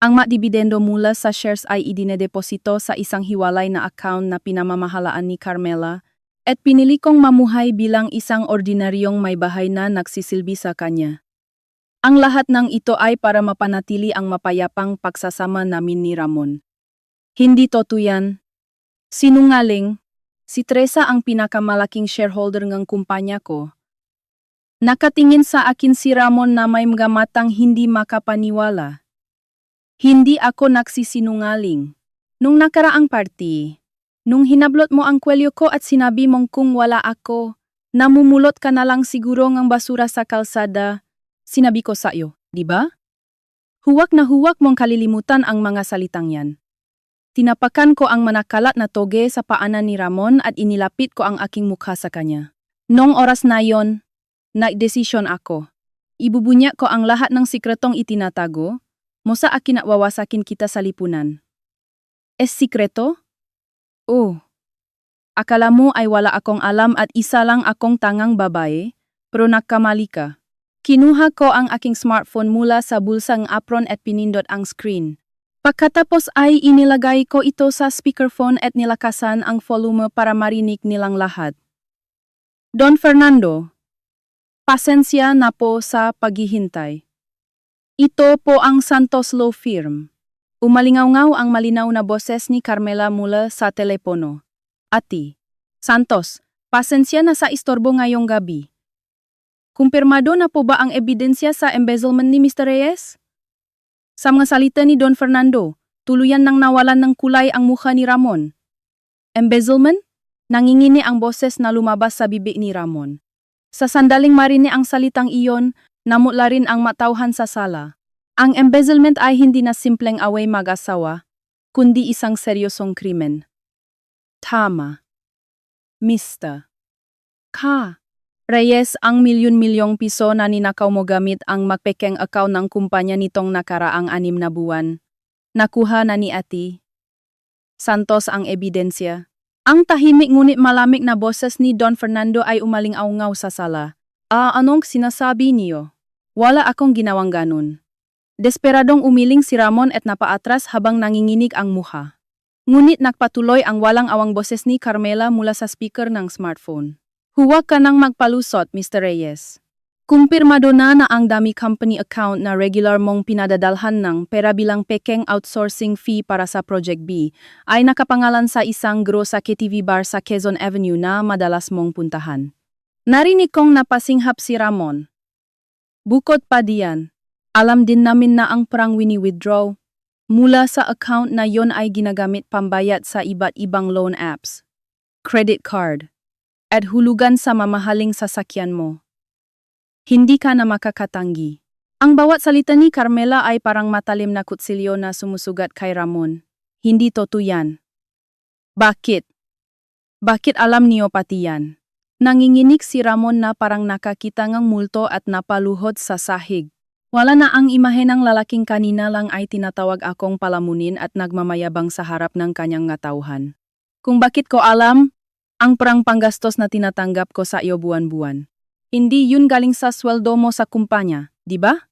Ang dividendo mula sa shares ay idinedeposito sa isang hiwalay na account na pinamamahalaan ni Carmela At pinili kong mamuhay bilang isang ordinaryong may bahay na nagsisilbi sa kanya. Ang lahat ng ito ay para mapanatili ang mapayapang pagsasama namin ni Ramon. Hindi totoo yan. Sinungaling, si Teresa ang pinakamalaking shareholder ng kumpanya ko. Nakatingin sa akin si Ramon na may mga matang hindi makapaniwala. Hindi ako nagsisinungaling. Nung nakaraang party, nung hinablot mo ang kwelyo ko at sinabi mong kung wala ako, namumulot ka na lang siguro ng basura sa kalsada, sinabi ko sa iyo, di ba? Huwag na huwag mong kalilimutan ang mga salitang yan. Tinapakan ko ang manakalat na toge sa paanan ni Ramon at inilapit ko ang aking mukha sa kanya. Nong oras na yon, nagdesisyon ako. Ibubunya ko ang lahat ng sikretong itinatago, mo sa akin at wawasakin kita sa lipunan. Es sikreto? Oh. Akala mo ay wala akong alam at isa lang akong tangang babae, pero nagkamali ka. Kinuha ko ang aking smartphone mula sa bulsang apron at pinindot ang screen. Pagkatapos ay inilagay ko ito sa speakerphone at nilakasan ang volume para marinig nilang lahat. Don Fernando, pasensya na po sa paghihintay. Ito po ang Santos Law Firm. Umalingaw-ngaw ang malinaw na boses ni Carmela mula sa telepono. Ati, Santos, pasensya na sa istorbo ngayong gabi. Kumpirmado na po ba ang ebidensya sa embezzlement ni Mr. Reyes? Sa mga salita ni Don Fernando, tuluyan nang nawalan ng kulay ang mukha ni Ramon. Embezzlement? Nangingini ang boses na lumabas sa bibig ni Ramon. Sa sandaling marinig ang salitang iyon, namutla rin ang matauhan sa sala. Ang embezzlement ay hindi na simpleng away mag-asawa, kundi isang seryosong krimen. Tama. Mr. Ka. Reyes, ang milyon-milyong piso na ninakaw mo gamit ang magpekeng account ng kumpanya nitong nakaraang 6 na buwan. Nakuha na ni Ati Santos ang ebidensya. Ang tahimik ngunit malamig na boses ni Don Fernando ay umaling-aungaw sa sala. Anong sinasabi niyo? Wala akong ginawang ganun. Desperadong umiling si Ramon at napaatras habang nanginginig ang muha. Ngunit nagpatuloy ang walang-awang boses ni Carmela mula sa speaker ng smartphone. Huwag ka nang magpalusot, Mr. Reyes. Kumpirmado na ang dami company account na regular mong pinadadalhan ng pera bilang pekeng outsourcing fee para sa Project B ay nakapangalan sa isang gro sa KTV bar sa Quezon Avenue na madalas mong puntahan. Narinig kong napasinghap si Ramon. Bukod pa diyan, alam din namin na ang perang wini-withdraw mula sa account na yon ay ginagamit pambayad sa iba't ibang loan apps, credit card, at hulugan sa mamahaling sasakyan mo. Hindi ka na makakatanggi. Ang bawat salita ni Carmela ay parang matalim na kutsilyo na sumusugat kay Ramon. Hindi totoo yan. Bakit? Bakit alam niyo pati yan? Nanginginig si Ramon na parang nakakita ng multo at napaluhod sa sahig. Wala na ang imahe ng lalaking kanina lang ay tinatawag akong palamunin at nagmamayabang sa harap ng kanyang ngatauhan. Kung bakit ko alam, ang perang panggastos na tinatanggap ko sa iyo buwan-buwan. Hindi yun galing sa sweldo mo sa kumpanya, di ba?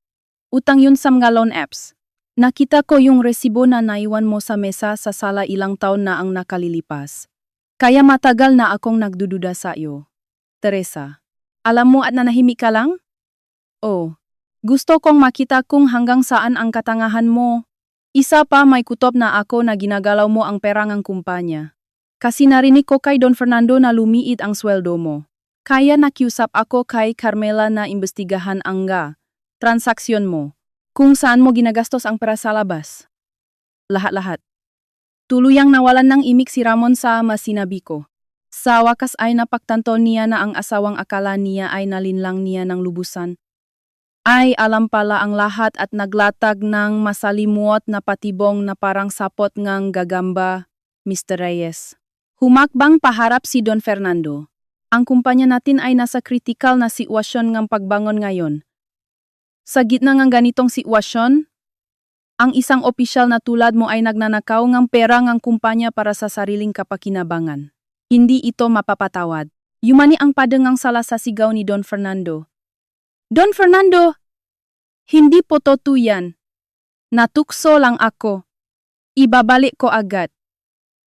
Utang yun sa mga loan apps. Nakita ko yung resibo na naiwan mo sa mesa sa sala ilang taon na ang nakalilipas. Kaya matagal na akong nagdududa sa iyo. Teresa, alam mo at nanahimik ka lang? Oh. Gusto kong makita kung hanggang saan ang katangahan mo. Isa pa may kutob na ako na ginagalaw mo ang pera ng kumpanya. Kasi narinig ko kay Don Fernando na lumiit ang sweldo mo. Kaya nakiusap ako kay Carmela na imbestigahan ang transaksyon mo. Kung saan mo ginagastos ang pera sa labas. Lahat-lahat. Tuluyang nawalan ng imik si Ramon sa masinabi ko. Sa wakas ay napagtanto niya na ang asawang akala niya ay nalinlang niya ng lubusan. Ay alam pala ang lahat at naglatag ng masalimuot na patibong na parang sapot ngang gagamba, Mr. Reyes. Humakbang paharap si Don Fernando. Ang kumpanya natin ay nasa kritikal na sitwasyon ng pagbangon ngayon. Sa gitna ng ganitong sitwasyon, ang isang opisyal na tulad mo ay nagnanakaw ng pera ng kumpanya para sa sariling kapakinabangan. Hindi ito mapapatawad. Yumani ang padengang sala sa sigaw ni Don Fernando. Don Fernando! Hindi po totoo yan. Natukso lang ako. Ibabalik ko agad.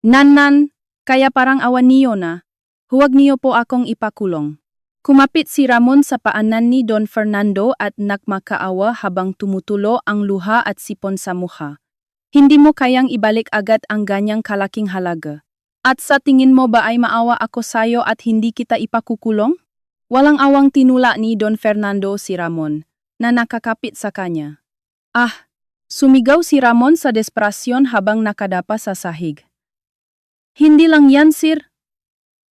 Nanan, kaya parang awan niyo na. Huwag niyo po akong ipakulong. Kumapit si Ramon sa paanan ni Don Fernando at nagmakaawa habang tumutulo ang luha at sipon sa mukha. Hindi mo kayang ibalik agad ang ganyang kalaking halaga. At sa tingin mo ba ay maawa ako sayo at hindi kita ipakukulong? Walang awang tinula ni Don Fernando si Ramon, na nakakapit sa kanya. Ah! Sumigaw si Ramon sa desperasyon habang nakadapa sa sahig. Hindi lang yan, sir.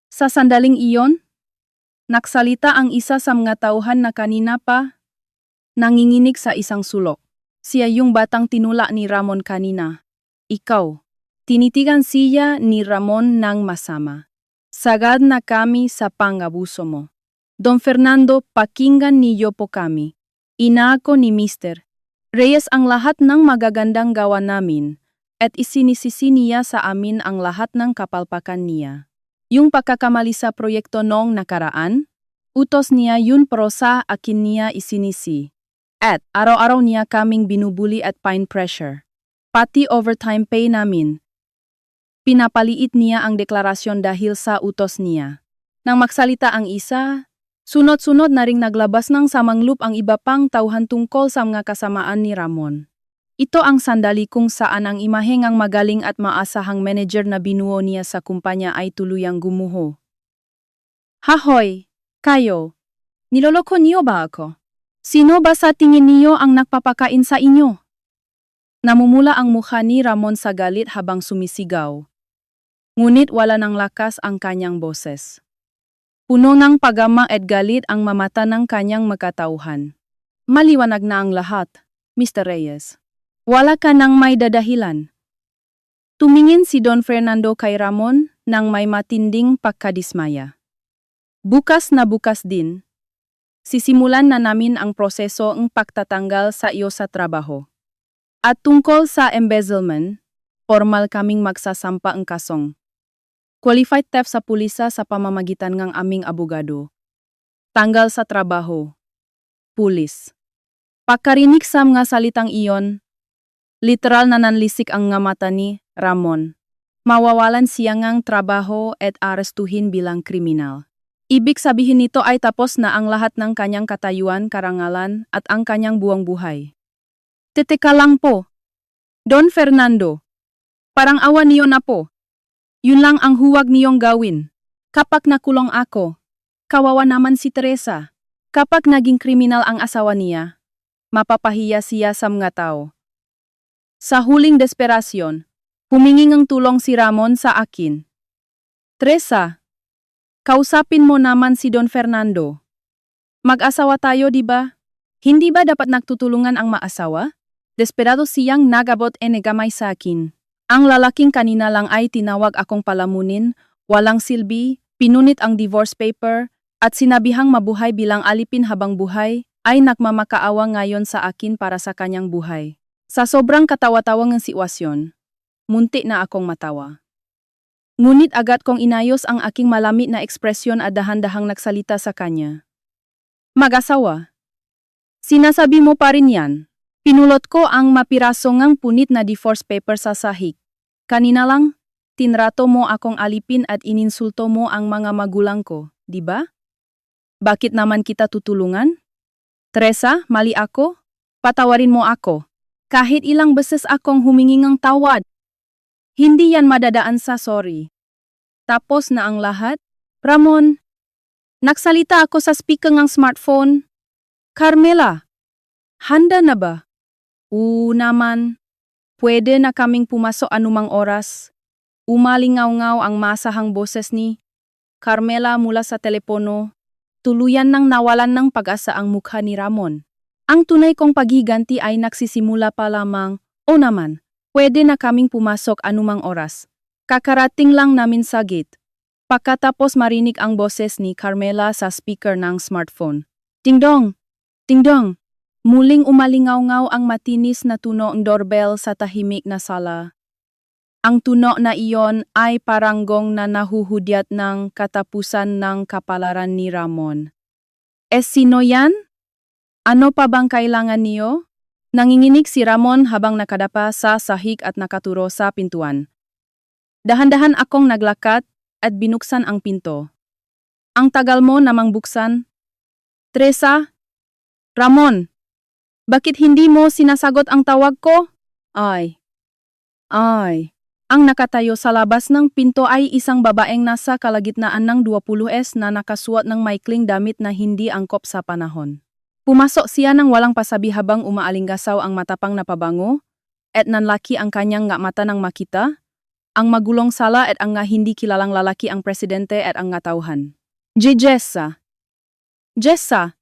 Sa sandaling iyon, nagsalita ang isa sa mga tauhan na kanina pa nanginginig sa isang sulok. Siya yung batang tinula ni Ramon kanina. Ikaw. Tinitigan siya ni Ramon ng masama. Sagad na kami sa pangabuso mo. Don Fernando, pakinggan niyo po kami. Ina ako ni Mr. Reyes ang lahat ng magagandang gawa namin at isinisisi niya sa amin ang lahat ng kapalpakan niya. Yung pagkakamali sa proyekto noong nakaraan, utos niya yun pero sa akin niya isinisi. At araw-araw niya kaming binubuli at pine pressure. Pati overtime pay namin. Pinapaliit niya ang deklarasyon dahil sa utos niya. Nang magsalita ang isa, sunod-sunod na ring naglabas ng samangloob ang iba pang tauhan tungkol sa mga kasamaan ni Ramon. Ito ang sandali kung saan ang imaheng ang magaling at maasahang manager na binuo niya sa kumpanya ay tuluyang gumuho. Hahoy! Kayo! Niloloko niyo ba ako? Sino ba sa tingin niyo ang nagpapakain sa inyo? Namumula ang mukha ni Ramon sa galit habang sumisigaw. Ngunit wala ng lakas ang kanyang boses. Puno ng pagama at galit ang mamata ng kanyang magkatauhan. Maliwanag na ang lahat, Mr. Reyes. Wala ka nang may dadahilan. Tumingin si Don Fernando kay Ramon nang may matinding pagkadismaya. Bukas na bukas din, sisimulan na namin ang proseso ng pagtatanggal sa iyo sa trabaho. At tungkol sa embezzlement, formal kaming magsasampa ang kasong. Qualified theft sa pulisa sa pamamagitan ng aming abogado. Tanggal sa trabaho. Pulis. Pagkarinig sa mga salitang iyon, literal na nanlisik ang nga mata ni Ramon. Mawawalan siya ngang trabaho at arestuhin bilang kriminal. Ibig sabihin nito ay tapos na ang lahat ng kanyang katayuan, karangalan at ang kanyang buwang buhay. Teka lang po. Don Fernando. Parang awa niyo na po. Yun lang ang huwag niyong gawin. Kapag nakulong ako, kawawa naman si Teresa. Kapag naging kriminal ang asawa niya, mapapahiya siya sa mga tao. Sa huling desperasyon, humingi ng tulong si Ramon sa akin. Teresa, kausapin mo naman si Don Fernando. Mag-asawa tayo, di ba? Hindi ba dapat nagtutulungan ang maasawa? Desperado siyang nagabot e negamay sa akin. Ang lalaking kanina lang ay tinawag akong palamunin, walang silbi, pinunit ang divorce paper, at sinabihang mabuhay bilang alipin habang buhay, ay nagmamakaawa ngayon sa akin para sa kanyang buhay. Sa sobrang katawa-tawang ng sitwasyon, munti na akong matawa. Ngunit agad kong inayos ang aking malamit na ekspresyon at dahan-dahang nagsalita sa kanya. Mag-asawa. Sinasabi mo pa rin yan. Pinulot ko ang mapiraso ngang punit na divorce paper sa sahig. Kanina lang, tinrato mo akong alipin at ininsulto mo ang mga magulang ko, di ba? Bakit naman kita tutulungan? Teresa, mali ako? Patawarin mo ako. Kahit ilang beses akong humingi ng tawad. Hindi yan madadaan sa sorry. Tapos na ang lahat? Ramon, nagsalita ako sa speaker ng smartphone. Carmela, handa na ba? Naman. Pwede na kaming pumasok anumang oras. Umalingaw-ngaw ang masahang boses ni Carmela mula sa telepono. Tuluyan nang nawalan ng pag-asa ang mukha ni Ramon. Ang tunay kong paghiganti ay nagsisimula pa lamang. O naman, pwede na kaming pumasok anumang oras. Kakarating lang namin sa gate. Pagkatapos marinig ang boses ni Carmela sa speaker ng smartphone. Ding-dong! Ding-dong! Muling umalingaw-ngaw ang matinis na tunog ng doorbell sa tahimik na sala. Ang tunog na iyon ay paranggong na nahuhudyat ng katapusan ng kapalaran ni Ramon. Sino yan? Ano pa bang kailangan niyo? Nanginginig si Ramon habang nakadapa sa sahig at nakaturo sa pintuan. Dahan-dahan akong naglakat at binuksan ang pinto. Ang tagal mo namang buksan. Teresa? Ramon? Bakit hindi mo sinasagot ang tawag ko? Ay. Ang nakatayo sa labas ng pinto ay isang babaeng nasa kalagitnaan ng 20s na nakasuot ng maikling damit na hindi angkop sa panahon. Pumasok siya ng walang pasabi habang umaalingasaw ang matapang na pabango, at nanlaki ang kanyang nga mata nang makita, ang magulong sala at ang nga hindi kilalang lalaki ang presidente at ang nga tauhan. Jessa. Jessa,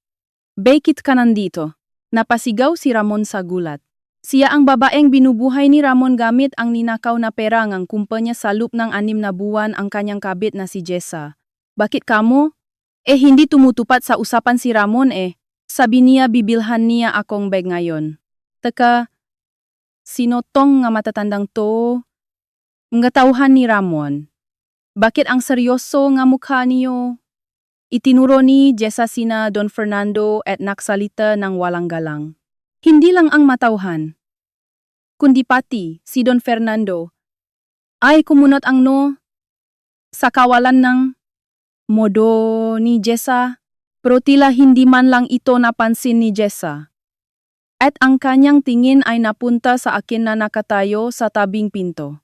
bakit ka nandito? Napasigaw si Ramon sa gulat. Siya ang babaeng binubuhay ni Ramon gamit ang ninakaw na pera ng kumpanya sa loob ng 6 na buwan ang kanyang kabit na si Jessa. Bakit kamo? Hindi tumutupad sa usapan si Ramon Sabi niya bibilhan niya akong bag ngayon. Teka, sino tong nga matatandang to? Nga tauhan ni Ramon. Bakit ang seryoso nga mukha niyo? Itinuro ni Jessa sina Don Fernando at naksalita ng walang galang. Hindi lang ang matauhan, kundi pati si Don Fernando ay kumunot ang sa kawalan ng modo ni Jessa, pero tila hindi man lang ito napansin ni Jessa. At ang kanyang tingin ay napunta sa akin na nakatayo sa tabing pinto.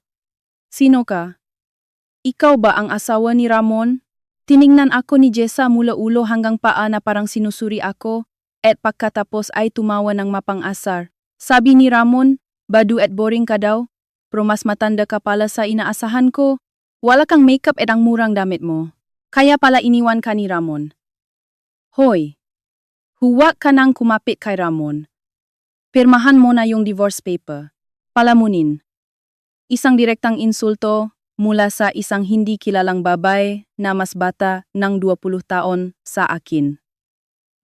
Sino ka? Ikaw ba ang asawa ni Ramon? Tiningnan ako ni Jessa mula ulo hanggang paa na parang sinusuri ako, at pagkatapos ay tumawa ng mapang-asar. Sabi ni Ramon, badu at boring ka daw, pero mas matanda ka pala sa inaasahan ko. Wala kang makeup at ang murang damit mo. Kaya pala iniwan ka ni Ramon. Hoy, huwag ka nang kumapit kay Ramon. Pirmahan mo na yung divorce paper. Palamunin. Isang direktang insulto mula sa isang hindi kilalang babae na mas bata ng 20 taon sa akin.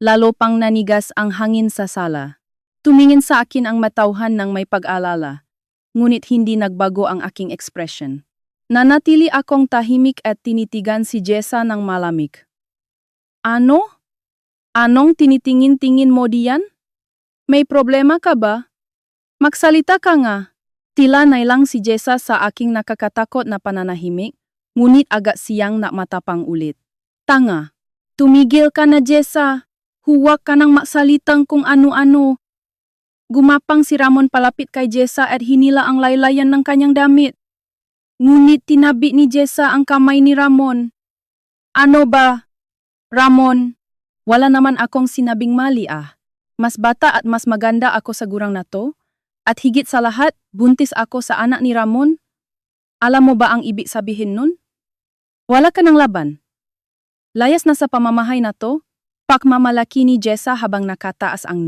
Lalo pang nanigas ang hangin sa sala. Tumingin sa akin ang matauhan ng may pag-alala, ngunit hindi nagbago ang aking ekspresyon. Nanatili akong tahimik at tinitigan si Jessa ng malamig. Ano? Anong tinitingin-tingin mo diyan? May problema ka ba? Magsalita ka nga. Tila nailang si Jessa sa aking nakakatakot na pananahimik, ngunit agad siyang nakmatapang ulit. Tanga, tumigil ka na Jessa. Huwag ka nang maksalitang kung ano-ano. Gumapang si Ramon palapit kay Jessa at hinila ang laylayan ng kanyang damit. Ngunit tinabi ni Jessa ang kamay ni Ramon. Ano ba, Ramon? Wala naman akong sinabing mali Mas bata at mas maganda ako sa gurang na to. At higit sa lahat, buntis ako sa anak ni Ramon. Alam mo ba ang ibig sabihin nun? Wala ka ng laban. Layas na sa pamamahay na to, pakmamalaki ni Jessa habang nakataas ang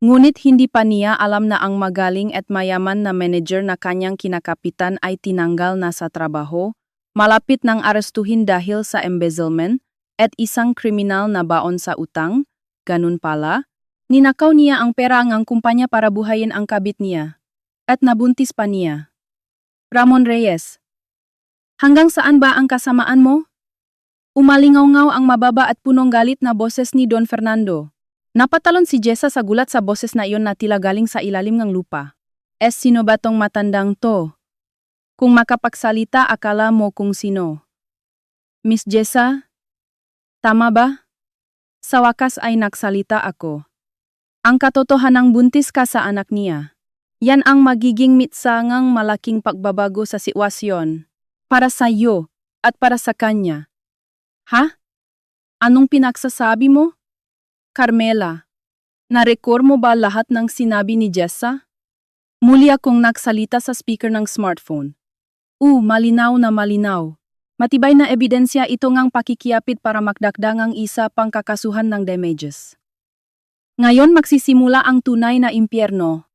Ngunit hindi pa niya alam na ang magaling at mayaman na manager na kanyang kinakapitan ay tinanggal na sa trabaho, malapit nang arestuhin dahil sa embezzlement, at isang kriminal na baon sa utang. Ganun pala. Ninakaw niya ang pera ng kumpanya para buhayin ang kabit niya. At nabuntis pa niya. Ramon Reyes. Hanggang saan ba ang kasamaan mo? Umalingaw-ngaw ang mababa at punong galit na boses ni Don Fernando. Napatalon si Jessa sa gulat sa boses na iyon na tila galing sa ilalim ng lupa. Sino ba tong matandang to? Kung makapagsalita akala mo kung sino. Miss Jessa? Tama ba? Sa wakas ay nagsalita ako. Ang katotohanang buntis ka sa anak niya. Yan ang magiging mitsangang malaking pagbabago sa sitwasyon. Para sa iyo at para sa kanya. Ha? Anong pinagsasabi mo? Carmela, na-record mo ba lahat ng sinabi ni Jessa? Muli akong nagsalita sa speaker ng smartphone. Malinaw na malinaw. Matibay na ebidensya ito ngang pakikiapit para magdagdangang isa pang kakasuhan ng damages. Ngayon magsisimula ang tunay na impyerno.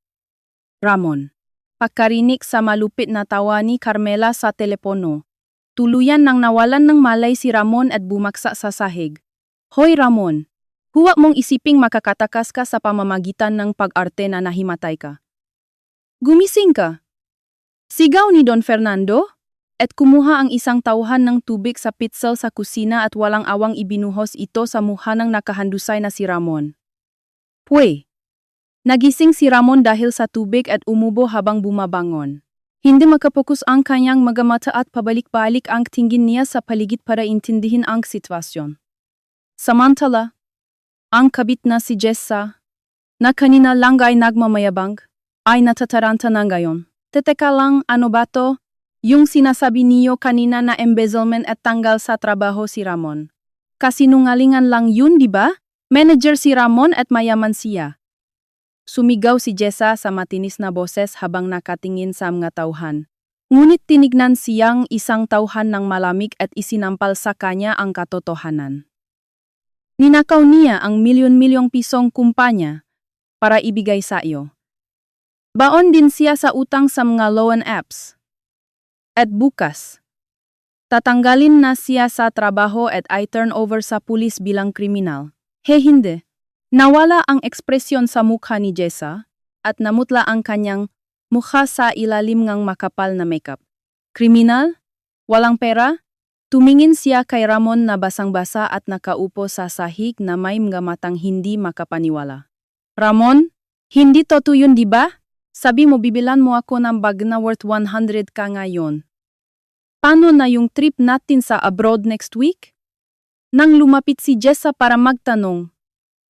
Ramon. Pagkarinig sa malupit na tawa ni Carmela sa telepono, tuluyan nang nawalan ng malay si Ramon at bumaksa sa sahig. Hoy Ramon, huwag mong isiping makakatakas ka sa pamamagitan ng pag-arte na nahimatay ka. Gumising ka. Sigaw ni Don Fernando, at kumuha ang isang tauhan ng tubig sa pitsel sa kusina at walang awang ibinuhos ito sa mukha ng nakahandusay na si Ramon. Nagising si Ramon dahil sa tubig at umubo habang bumabangon. Hindi makapokus ang kanyang magamata at pabalik-balik ang tingin niya sa paligid para intindihin ang sitwasyon. Samantala, ang kabit na si Jessa, na kanina lang ay nagmamayabang, ay natataranta na ngayon. Teka lang, ano ba to? Yung sinasabi niyo kanina na embezzlement at tanggal sa trabaho si Ramon. Kasinungalingan lang yun, di ba? Manager si Ramon at mayaman siya. Sumigaw si Jessa sa matinis na boses habang nakatingin sa mga tauhan. Ngunit tinignan siyang isang tauhan ng malamig at isinampal sa kanya ang katotohanan. Ninakaw niya ang milyon-milyong pisong kumpanya para ibigay sa iyo. Baon din siya sa utang sa mga loan apps. At bukas, tatanggalin na siya sa trabaho at i-turn over sa pulis bilang kriminal. Hindi. Nawala ang ekspresyon sa mukha ni Jessa at namutla ang kanyang mukha sa ilalim ng makapal na makeup. Kriminal? Walang pera? Tumingin siya kay Ramon na basang-basa at nakaupo sa sahig na may mga matang hindi makapaniwala. Ramon, hindi totoo yun, di ba? Sabi mo bibilan mo ako ng bag na worth 100 ka ngayon. Paano na yung trip natin sa abroad next week? Nang lumapit si Jessa para magtanong,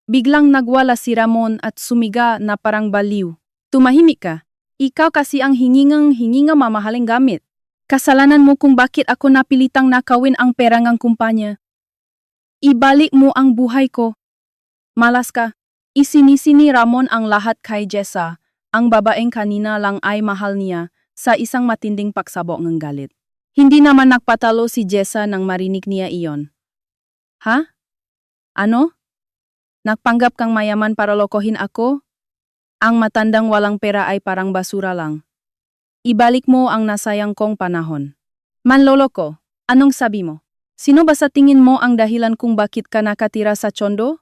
biglang nagwala si Ramon at sumiga na parang baliw. Tumahimik ka. Ikaw kasi ang hingingang mamahaling gamit. Kasalanan mo kung bakit ako napilitang nakawin ang pera ng kumpanya. Ibalik mo ang buhay ko. Malas ka. Isinisi ni Ramon ang lahat kay Jessa. Ang babaeng kanina lang ay mahal niya sa isang matinding pagsabok ng galit. Hindi naman nagpatalo si Jessa nang marinig niya iyon. Ha? Ano? Nagpanggap kang mayaman para lokohin ako? Ang matandang walang pera ay parang basura lang. Ibalik mo ang nasayang kong panahon. Manloloko, anong sabi mo? Sino ba sa tingin mo ang dahilan kung bakit ka nakatira sa Chondo?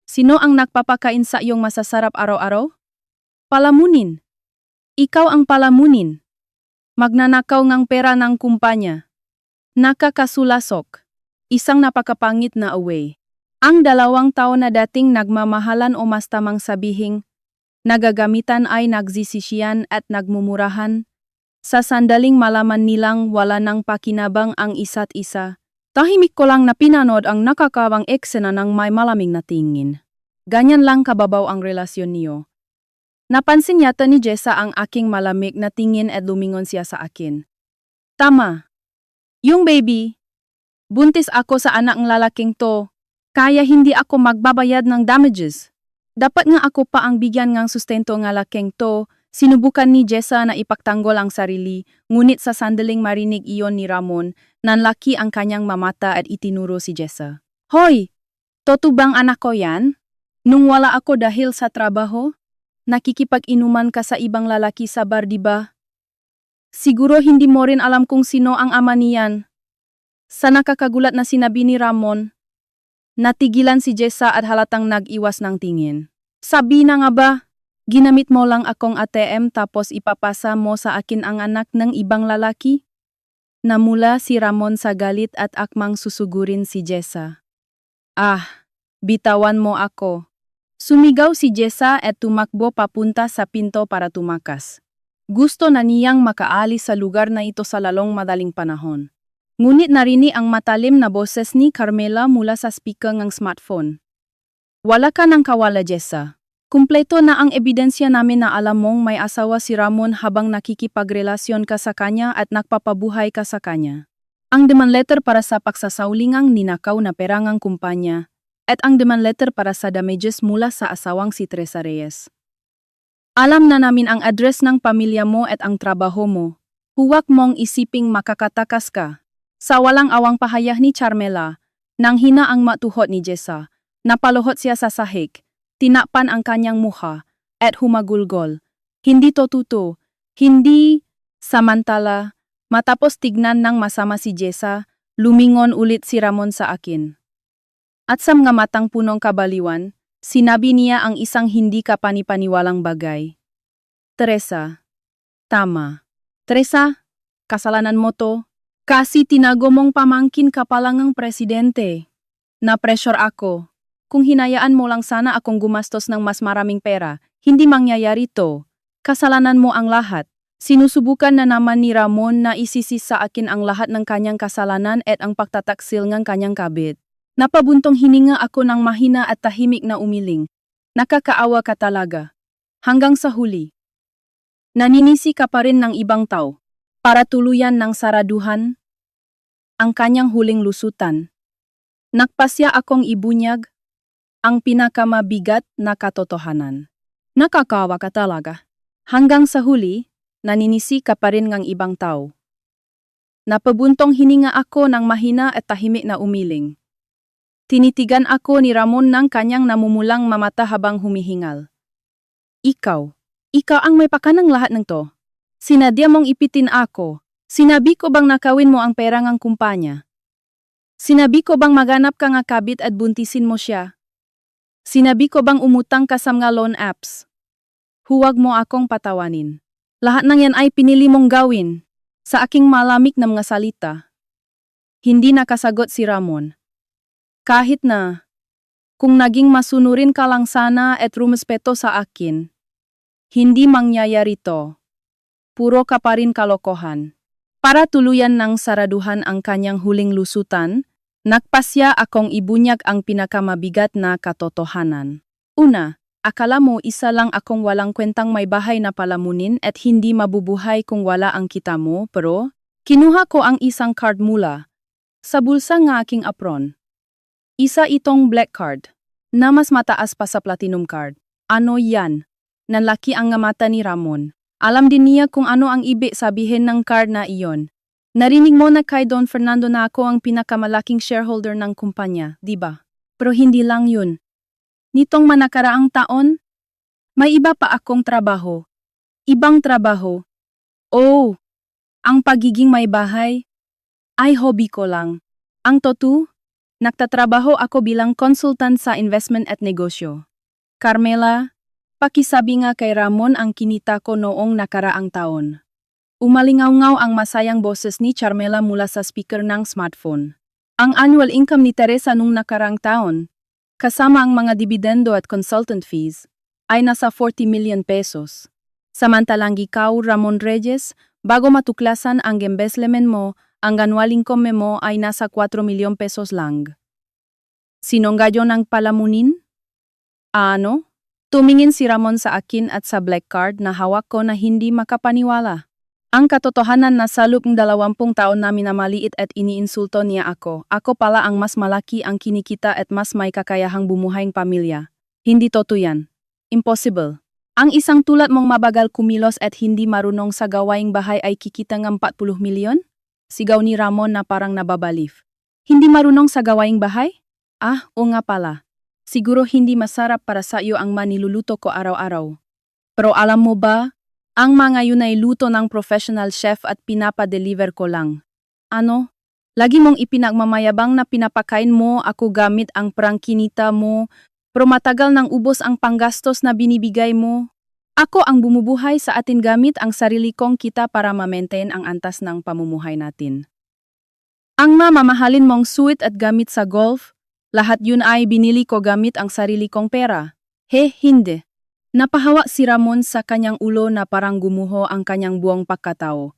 Sino ang nagpapakain sa iyong masasarap araw-araw? Palamunin. Ikaw ang palamunin. Magnanakaw ng pera ng kumpanya. Nakakasulasok. Isang napakapangit na away. Ang 2 taon na dating nagmamahalan o mas tamang sabihing, nagagamitan ay nagsisisiyan at nagmumurahan. Sa sandaling malaman nilang wala nang pakinabang ang isa't isa, tahimik ko lang na pinanood ang nakakawang eksena ng may malamig na tingin. Ganyan lang kababaw ang relasyon niyo. Napansin yata ni Jessa ang aking malamig na tingin at lumingon siya sa akin. Tama. Yung baby, buntis ako sa anak ng lalaking to, kaya hindi ako magbabayad ng damages. Dapat nga ako pa ang bigyan ng sustento ng lalaking to. Sinubukan ni Jessa na ipagtanggol ang sarili, ngunit sa sandaling marinig iyon ni Ramon, nanlaki ang kanyang mamata at itinuro si Jessa. Hoy! Totoo bang anak ko yan? Nung wala ako dahil sa trabaho? Nakikipag-inuman ka sa ibang lalaki sa bar, di ba? Siguro hindi mo rin alam kung sino ang ama niyan. Sa nakakagulat na sinabi ni Ramon, natigilan si Jessa at halatang nag-iwas ng tingin. Sabi na nga ba, ginamit mo lang akong ATM tapos ipapasa mo sa akin ang anak ng ibang lalaki? Namula si Ramon sa galit at akmang susugurin si Jessa. Ah, bitawan mo ako. Sumigaw si Jessa at tumakbo papunta sa pinto para tumakas. Gusto na niyang makaalis sa lugar na ito sa lalong madaling panahon. Ngunit narinig ang matalim na boses ni Carmela mula sa speaker ng smartphone. Wala ka nang kawala, Jessa. Kumpleto na ang ebidensya namin na alam mong may asawa si Ramon habang nakikipagrelasyon ka sa kanya at nagpapabuhay ka sa kanya. Ang demand letter para sa pagsasaulingang ninakaw na pera ng kumpanya at ang demand letter para sa damages mula sa asawang si Teresa Reyes. Alam na namin ang address ng pamilya mo at ang trabaho mo. Huwag mong isiping makakatakas ka. Sa walang awang pahayag ni Carmela, nang hina ang matuhot ni Jessa, napaluhot siya sa sahig, tinakpan ang kanyang mukha, at humagulgol. Hindi totoo, hindi. Samantala, matapos tignan ng masama si Jessa, lumingon ulit si Ramon sa akin. At sa mga matang punong kabaliwan, sinabi niya ang isang hindi kapanipaniwalang bagay. Teresa. Tama. Teresa, kasalanan mo to. Kasi tinago mong pamangkin ka pa lang ng presidente. Na-pressure ako. Kung hinayaan mo lang sana akong gumastos ng mas maraming pera, hindi mangyayari to. Kasalanan mo ang lahat. Sinusubukan na naman ni Ramon na isisi sa akin ang lahat ng kanyang kasalanan at ang pagtataksil ng kanyang kabit. Napabuntong hininga ako ng mahina at tahimik na umiling. Nakakaawa ka talaga. Hanggang sa huli. Naninisi ka pa rin ng ibang tao. Para tuluyan ng saraduhan ang kanyang huling lusutan. Nagpasya akong ibunyag ang pinakamabigat na katotohanan. Nakakaawa ka talaga. Hanggang sa huli, naninisi ka pa rin ng ibang tao. Napabuntong hininga ako ng mahina at tahimik na umiling. Tinitigan ako ni Ramon ng kanyang namumulang mamata habang humihingal. Ikaw ang may pakanang lahat ng to. Sinadya mong ipitin ako. Sinabi ko bang nakawin mo ang pera ng kumpanya? Sinabi ko bang maganap ka nga kabit at buntisin mo siya? Sinabi ko bang umutang ka sa mga loan apps? Huwag mo akong patawanin. Lahat ng yan ay pinili mong gawin. Sa aking malamig na mga salita. Hindi nakasagot si Ramon. Kahit na, kung naging masunurin ka lang sana at rumespeto sa akin, hindi mangyayari to. Puro ka pa rin kalokohan. Para tuluyan ng saraduhan ang kanyang huling lusutan, nagpasya akong ibunyag ang pinakamabigat na katotohanan. Una, akala mo isa lang akong walang kwentang may bahay na palamunin at hindi mabubuhay kung wala ang kita mo, pero kinuha ko ang isang card mula sa bulsa ng aking apron. Isa itong black card na mas mataas pa sa platinum card. Ano yan? Nanlaki ang mata ni Ramon. Alam din niya kung ano ang ibig sabihin ng card na iyon. Narinig mo na kay Don Fernando na ako ang pinakamalaking shareholder ng kumpanya, di ba? Pero hindi lang yun. Nitong manakaraang taon, may iba pa akong trabaho. Ibang trabaho. Oh, ang pagiging may bahay ay hobby ko lang. Ang totoo, nagtatrabaho ako bilang consultant sa investment at negosyo. Carmela, pakisabi nga kay Ramon ang kinita ko noong nakaraang taon. Umalingaw-ngaw ang masayang boses ni Carmela mula sa speaker ng smartphone. Ang annual income ni Teresa nung nakaraang taon, kasama ang mga dividendo at consultant fees, ay nasa 40 million pesos. Samantalang ikaw, Ramon Reyes, bago matuklasan ang embeslemen mo, ang annual income mo ay nasa 4 milyon pesos lang. Sinonggayo ng palamunin? Ano? Tumingin si Ramon sa akin at sa black card na hawak ko na hindi makapaniwala. Ang katotohanan na sa loob ng 20 taon na minamaliit at iniinsulto niya ako, ako pala ang mas malaki ang kinikita at mas may kakayahang bumuhayng pamilya. Hindi totoo yan. Impossible. Ang isang tulad mong mabagal kumilos at hindi marunong sa gawaing bahay ay kikita ng 40 milyon? Sigaw ni Ramon na parang nababalif. Hindi marunong sa gawaing bahay? Ah, o nga pala. Siguro hindi masarap para sa iyo ang maniluluto ko araw-araw. Pero alam mo ba, ang mga yun ay luto ng professional chef at pinapa-deliver ko lang. Ano? Lagi mong ipinagmamayabang na pinapakain mo ako gamit ang prangkinita mo, pero matagal nang ubos ang panggastos na binibigay mo. Ako ang bumubuhay sa atin gamit ang sarili kong kita para ma-maintain ang antas ng pamumuhay natin. Ang mamamahalin mong suit at gamit sa golf, lahat yun ay binili ko gamit ang sarili kong pera. Hindi. Napahawa si Ramon sa kanyang ulo na parang gumuho ang kanyang buong pagkatao.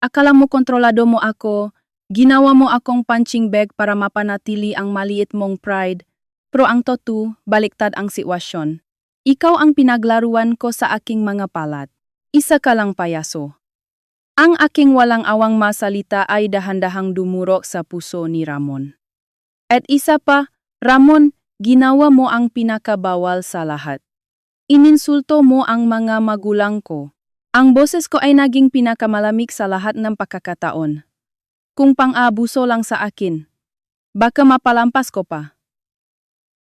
Akala mo kontrolado mo ako, ginawa mo akong punching bag para mapanatili ang maliit mong pride, pero ang totoo, baliktad ang sitwasyon. Ikaw ang pinaglaruan ko sa aking mga palat. Isa ka lang payaso. Ang aking walang awang masalita ay dahan-dahang dumurok sa puso ni Ramon. At isa pa, Ramon, ginawa mo ang pinakabawal sa lahat. Ininsulto mo ang mga magulang ko. Ang boses ko ay naging pinakamalamig sa lahat ng pagkakataon. Kung pang-abuso lang sa akin, baka mapalampas ko pa.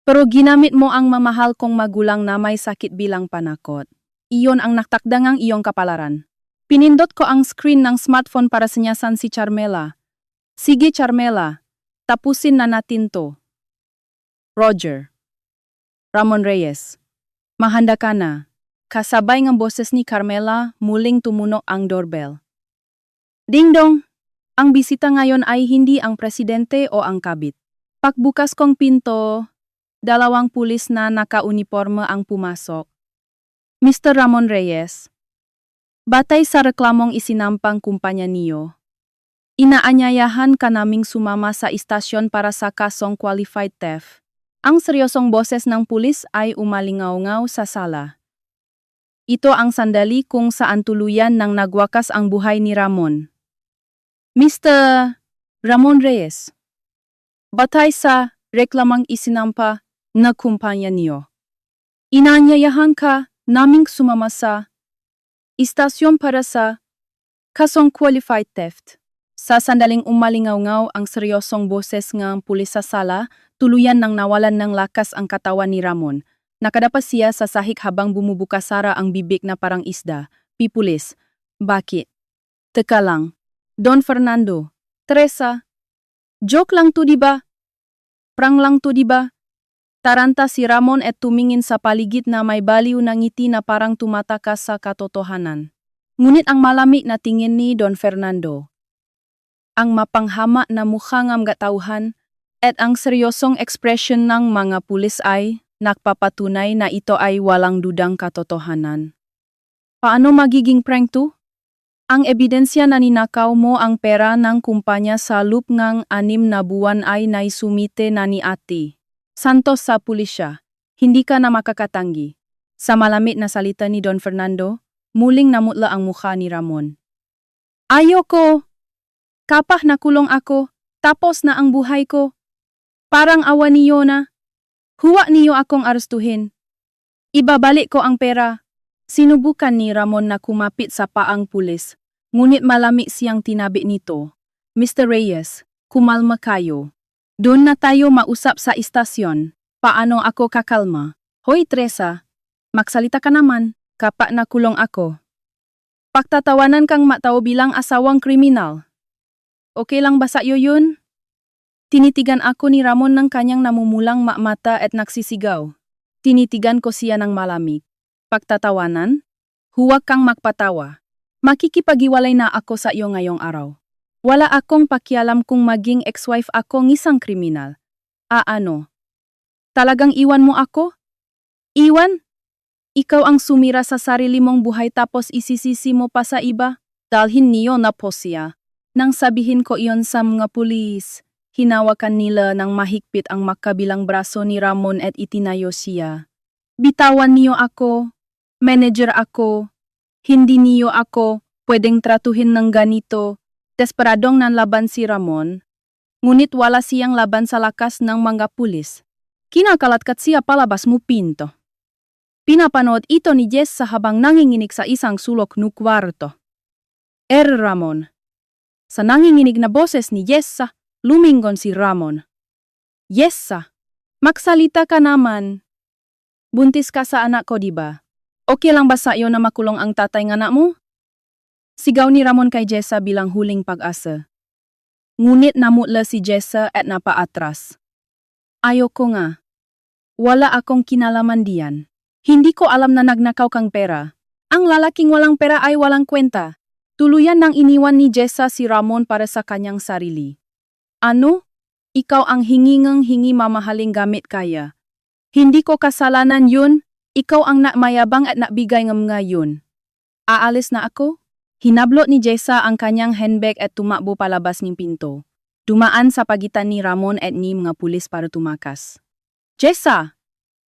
Pero ginamit mo ang mamahal kong magulang na may sakit bilang panakot. Iyon ang naktakdangang iyong kapalaran. Pinindot ko ang screen ng smartphone para sinyasan si Carmela. Sige Carmela. Tapusin na natin to. Roger. Ramon Reyes. Mahanda ka na. Kasabay ng boses ni Carmela, muling tumunog ang doorbell. Ding dong! Ang bisita ngayon ay hindi ang presidente o ang kabit. Pagbukas kong pinto, 2 pulis na naka-uniforme ang pumasok. Mr. Ramon Reyes. Batay sa reklamong isinampang kumpanya niyo, Inaanyayahan ka naming sumama sa istasyon para sa kasong qualified theft. Ang seryosong boses ng pulis ay umalingaw-ngaw sa sala. Ito ang sandali kung saan tuluyan nang nagwakas ang buhay ni Ramon. Mr. Ramon Reyes, batay sa reklamang isinampa na kumpanya niyo, inaanyayahan ka naming sumama sa istasyon para sa kasong qualified theft. Sa sandaling umalingaw-ngaw ang seryosong boses ng pulis sa sala, tuluyan nang nawalan ng lakas ang katawan ni Ramon. Nakadapa siya sa sahig habang bumubukasara ang bibig na parang isda. Pipulis, bakit? Teka lang. Don Fernando, Teresa, joke lang to diba? Prang lang to diba? Taranta si Ramon at tumingin sa paligid na may baliw na ngiti na parang tumatakas sa katotohanan. Ngunit ang malamig na tingin ni Don Fernando, ang mapanghama na mukhang amgatauhan, at ang seryosong ekspresyon ng mga pulis ay nagpapatunay na ito ay walang dudang katotohanan. Paano magiging prank to? Ang ebidensya na ninakaw mo ang pera ng kumpanya sa loob ng 6 na buwan ay naisumite na ni Ate Santos sa pulisya. Hindi ka na makakatanggi. Sa malamig na salita ni Don Fernando, muling namutla ang mukha ni Ramon. Ayoko! Kapah nakulong ako, tapos na ang buhay ko. Parang awa niyo na. Huwag niyo akong arestuhin. Ibabalik ko ang pera. Sinubukan ni Ramon na kumapit sa paang pulis, ngunit malamig siyang tinabi nito. Mr. Reyes, kumalma kayo. Doon na tayo mausap sa istasyon. Paano ako kakalma? Hoy Teresa, magsalita ka naman, kapag nakulong ako. Pagtatawanan kang matao bilang asawang kriminal. Okay lang ba sa'yo yun? Tinitigan ako ni Ramon ng kanyang namumulang mata at nagsisigaw. Tinitigan ko siya ng malamig. Pagtatawanan? Huwag kang magpatawa. Makikipag-iwalay na ako sa iyo ngayong araw. Wala akong pakialam kung maging ex-wife ako ng isang kriminal. Ano? Talagang iwan mo ako? Iwan? Ikaw ang sumira sa sarili mong buhay tapos isisisi mo pa sa iba? Dalhin niyo na po siya. Nang sabihin ko iyon sa mga pulis, hinawakan nila ng mahigpit ang makabilang braso ni Ramon at itinayo siya. Bitawan niyo ako. Manager ako. Hindi niyo ako pwedeng tratuhin ng ganito. Desperadong nanlaban si Ramon. Ngunit wala siyang laban sa lakas ng mga pulis. Kinakalatkat siya palabas mo pinto. Pinapanood ito ni Jess habang nanginginig sa isang sulok ng kwarto. Ramon. Sa nanginginig na boses ni Jessa, lumingon si Ramon. Jessa, magsalita ka naman. Buntis ka sa anak ko, diba? Okay lang ba sa iyo na makulong ang tatay ng anak mo? Sigaw ni Ramon kay Jessa bilang huling pag-asa. Ngunit namutla si Jessa at napaatras. Ayoko nga. Wala akong kinalaman diyan. Hindi ko alam na nagnakaw kang pera. Ang lalaking walang pera ay walang kwenta. Tuluyan nang iniwan ni Jessa si Ramon para sa kanyang sarili. Ano? Ikaw ang hingi mamahaling gamit kaya. Hindi ko kasalanan yun. Ikaw ang nakmayabang at nakbigay ng mga yun. Aalis na ako? Hinablot ni Jessa ang kanyang handbag at tumakbo palabas ng pinto. Dumaan sa pagitan ni Ramon at ni mga pulis para tumakas. Jessa!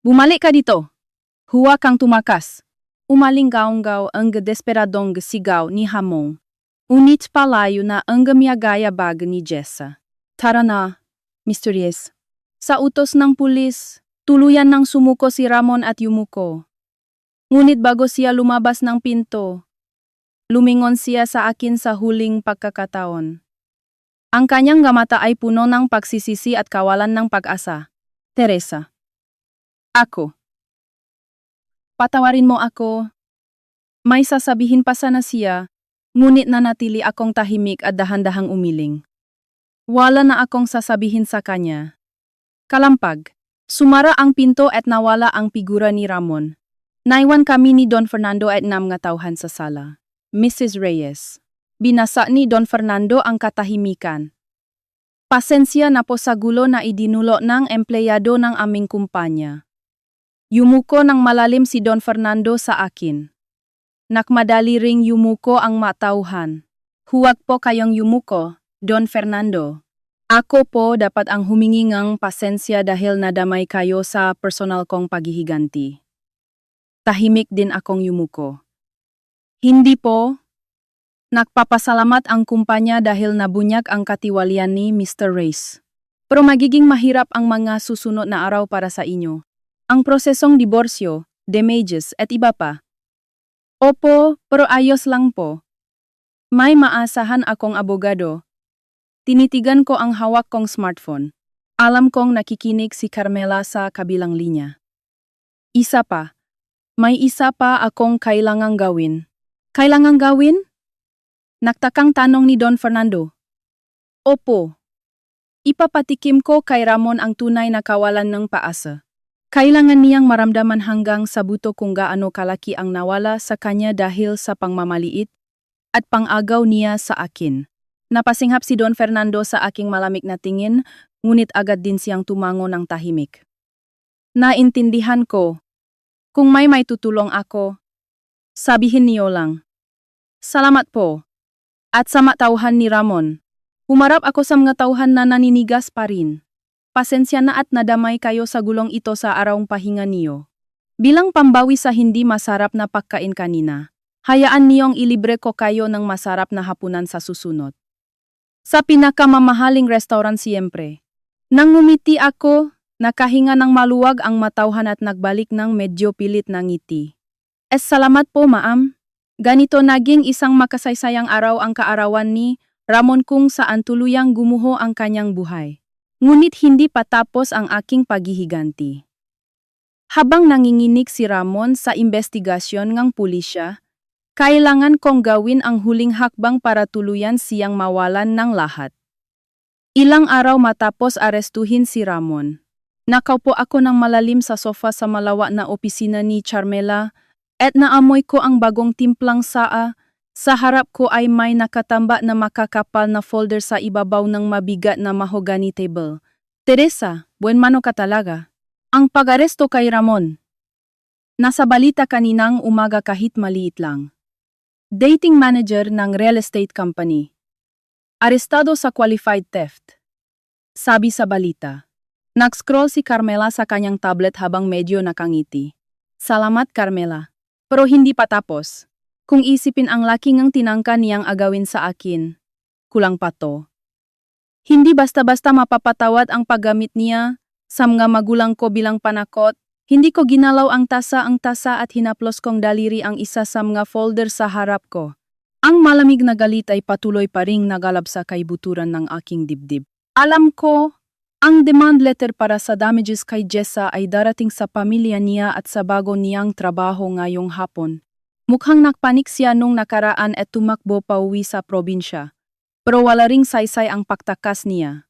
Bumalik ka dito! Huwag kang tumakas! Umaling gaong-gaw ang desperadong sigaw ni Hamong. Unit palayo na ang gamiyagayabag ni Jessa. Tara na, Mr. Reyes. Sa utos ng pulis, tuluyan nang sumuko si Ramon at yumuko. Ngunit bago siya lumabas ng pinto, lumingon siya sa akin sa huling pagkakataon. Ang kanyang mata ay puno ng pagsisisi at kawalan ng pag-asa. Teresa. Ako. Patawarin mo ako. May sasabihin pa sana siya, ngunit nanatili akong tahimik at dahan-dahang umiling. Wala na akong sasabihin sa kanya. Kalampag, sumara ang pinto at nawala ang figura ni Ramon. Naiwan kami ni Don Fernando at nga tauhan sa sala. Mrs. Reyes. Binasa ni Don Fernando ang katahimikan. Pasensya na po sa gulo na idinulo ng empleyado ng aming kumpanya. Yumuko ng malalim si Don Fernando sa akin. Nakmadali ring yumuko ang matauhan. Huwag po kayong yumuko, Don Fernando, ako po dapat ang humingi ng pasensya dahil nadamay kayo sa personal kong paghihiganti. Tahimik din akong yumuko. Hindi po. Nagpapasalamat ang kumpanya dahil nabunyag ang katiwalian ni Mr. Reyes. Pero magiging mahirap ang mga susunod na araw para sa inyo. Ang prosesong diborsyo, damages at iba pa. Opo, pero ayos lang po. May maasahan akong abogado. Tinitigan ko ang hawak kong smartphone. Alam kong nakikinig si Carmela sa kabilang linya. Isa pa. May isa pa akong kailangang gawin. Kailangang gawin? Nagtakang tanong ni Don Fernando. Opo. Ipapatikim ko kay Ramon ang tunay na kawalan ng paasa. Kailangan niyang maramdaman hanggang sa buto kung gaano kalaki ang nawala sa kanya dahil sa pangmamaliit at pang-agaw niya sa akin. Napasinghap si Don Fernando sa aking malamig na tingin, ngunit agad din siyang tumango ng tahimik. Naintindihan ko. Kung may tutulong ako, sabihin niyo lang. Salamat po. At sa matauhan ni Ramon, humarap ako sa mga tauhan na naninigas pa rin. Pasensya na at nadamay kayo sa gulong ito sa arawng pahinga niyo. Bilang pambawi sa hindi masarap na pagkain kanina, hayaan niyong ilibre ko kayo ng masarap na hapunan sa susunod. Sa pinakamamahaling restaurant siyempre. Nang ngumiti ako, nakahinga ng maluwag ang matauhan at nagbalik ng medyo pilit na ngiti. Salamat po ma'am. Ganito naging isang makasaysayang araw ang kaarawan ni Ramon kung saan tuluyang gumuho ang kanyang buhay. Ngunit hindi pa tapos ang aking paghihiganti. Habang nanginginig si Ramon sa investigasyon ng pulisya, kailangan kong gawin ang huling hakbang para tuluyan siyang mawalan ng lahat. Ilang araw matapos arestuhin si Ramon, nakaupo ako ng malalim sa sofa sa malawak na opisina ni Carmela at naamoy ko ang bagong timplang saa. Sa harap ko ay may nakatamba na makakapal na folder sa ibabaw ng mabigat na mahogany table. Teresa, buen mano ka talaga. Ang pag-aresto kay Ramon. Nasa balita kaninang umaga kahit maliit lang. Dating manager ng real estate company. Arestado sa qualified theft. Sabi sa balita. Nag-scroll si Carmela sa kanyang tablet habang medyo nakangiti. Salamat Carmela. Pero hindi pa tapos. Kung isipin ang laking ang tinangka niyang agawin sa akin, kulang pa to. Hindi basta-basta mapapatawad ang paggamit niya sa mga magulang ko bilang panakot. Hindi ko ginalaw ang tasa at hinaplos kong daliri ang isa sa mga folder sa harap ko. Ang malamig na galit ay patuloy pa ring nagalab sa kaibuturan ng aking dibdib. Alam ko, ang demand letter para sa damages kay Jessa ay darating sa pamilya niya at sa bago niyang trabaho ngayong hapon. Mukhang nakpanik siya nung nakaraan at tumakbo pauwi sa probinsya. Pero wala ring saysay ang pagtakas niya.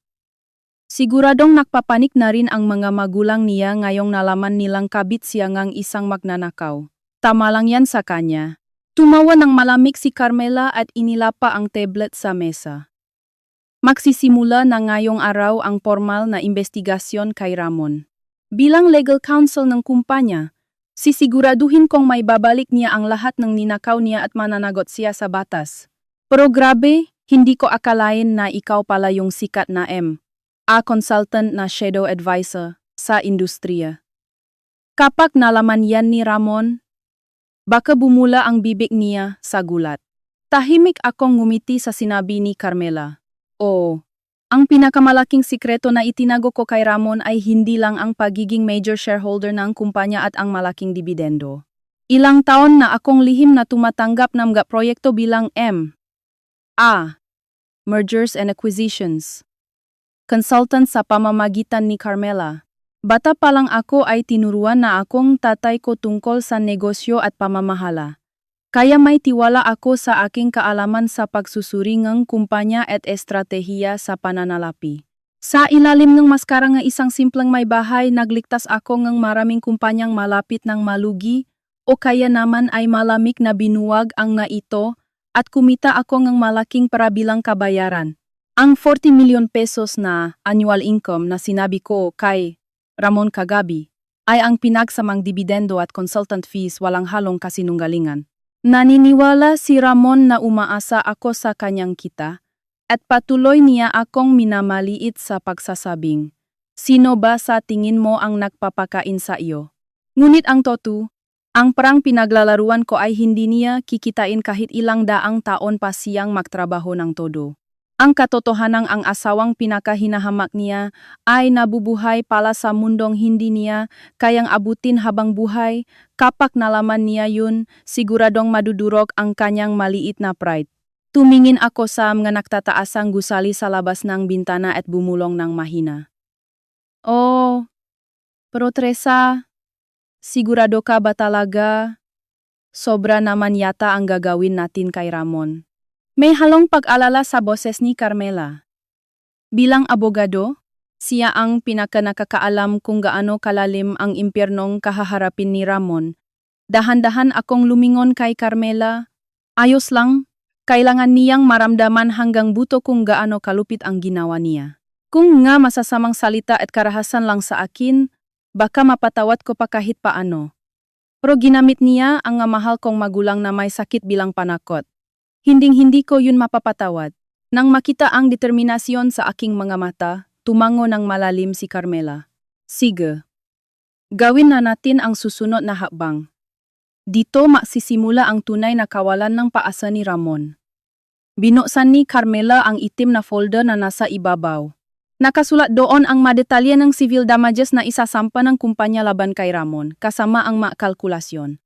Siguradong nakpapanik na rin ang mga magulang niya ngayong nalaman nilang kabit siya ngang isang magnanakaw. Tama lang yan sa kanya. Tumawa ng malamig si Carmela at inilapa ang tablet sa mesa. Magsisimula na ngayong araw ang formal na investigasyon kay Ramon. Bilang legal counsel ng kumpanya, sisiguraduhin kong may babalik niya ang lahat ng ninakaw niya at mananagot siya sa batas. Pero grabe, hindi ko akalain na ikaw pala yung sikat na consultant na shadow advisor sa industriya. Kapag nalaman yan ni Ramon, baka bumula ang bibig niya sa gulat. Tahimik akong ngumiti sa sinabi ni Carmela. Ang pinakamalaking sikreto na itinago ko kay Ramon ay hindi lang ang pagiging major shareholder ng kumpanya at ang malaking dibidendo. Ilang taon na akong lihim na tumatanggap ng mga proyekto bilang Mergers and Acquisitions. Consultant sa pamamagitan ni Carmela. Bata pa lang ako ay tinuruan na akong tatay ko tungkol sa negosyo at pamamahala. Kaya may tiwala ako sa aking kaalaman sa pagsusuri ng kumpanya at estratehiya sa pananalapi. Sa ilalim ng maskara ng isang simpleng may bahay, nagligtas ako ng maraming kumpanyang malapit ng malugi o kaya naman ay malamig na binuwag ang nga ito at kumita ako ng malaking para bilang kabayaran. Ang 40 milyon pesos na annual income na sinabi ko kay Ramon kagabi ay ang pinagsamang dibidendo at consultant fees walang halong kasinunggalingan. Naniniwala si Ramon na umaasa ako sa kanyang kita At patuloy niya akong minamaliit sa pagsasabing, sino ba sa tingin mo ang nagpapakain sa iyo? Ngunit ang ang parang pinaglalaruan ko ay hindi niya kikitain kahit ilang daang taon pa siyang magtrabaho ng todo. Ang katotohanang ang asawang pinakahinahamak niya ay nabubuhay pala sa mundong hindi niya kayang abutin habang buhay. Kapag nalaman niya yun, siguradong madudurog ang kanyang maliit na pride. Tumingin ako sa mga nagtataasang gusali sa labas ng bintana at bumulong ng mahina. Oh, pero Teresa, sigurado ka ba talaga? Sobra naman yata ang gagawin natin kay Ramon. May halong pag-alala sa boses ni Carmela. Bilang abogado, siya ang pinakanakakaalam kung gaano kalalim ang impyernong kahaharapin ni Ramon. Dahan-dahan akong lumingon kay Carmela. Ayos lang. Kailangan niyang maramdaman hanggang buto kung gaano kalupit ang ginawa niya. Kung nga masasamang salita at karahasan lang sa akin, baka mapatawad ko pa kahit paano. Pero ginamit niya ang mahal kong magulang na may sakit bilang panakot. Hinding-hindi ko yun mapapatawad. Nang makita ang determinasyon sa aking mga mata, tumango ng malalim si Carmela. Sige. Gawin na natin ang susunod na hakbang. Dito magsisimula ang tunay na kawalan ng paasa ni Ramon. Binuksan ni Carmela ang itim na folder na nasa ibabaw. Nakasulat doon ang madetalye ng civil damages na isasampa ng kumpanya laban kay Ramon, kasama ang makalkulasyon.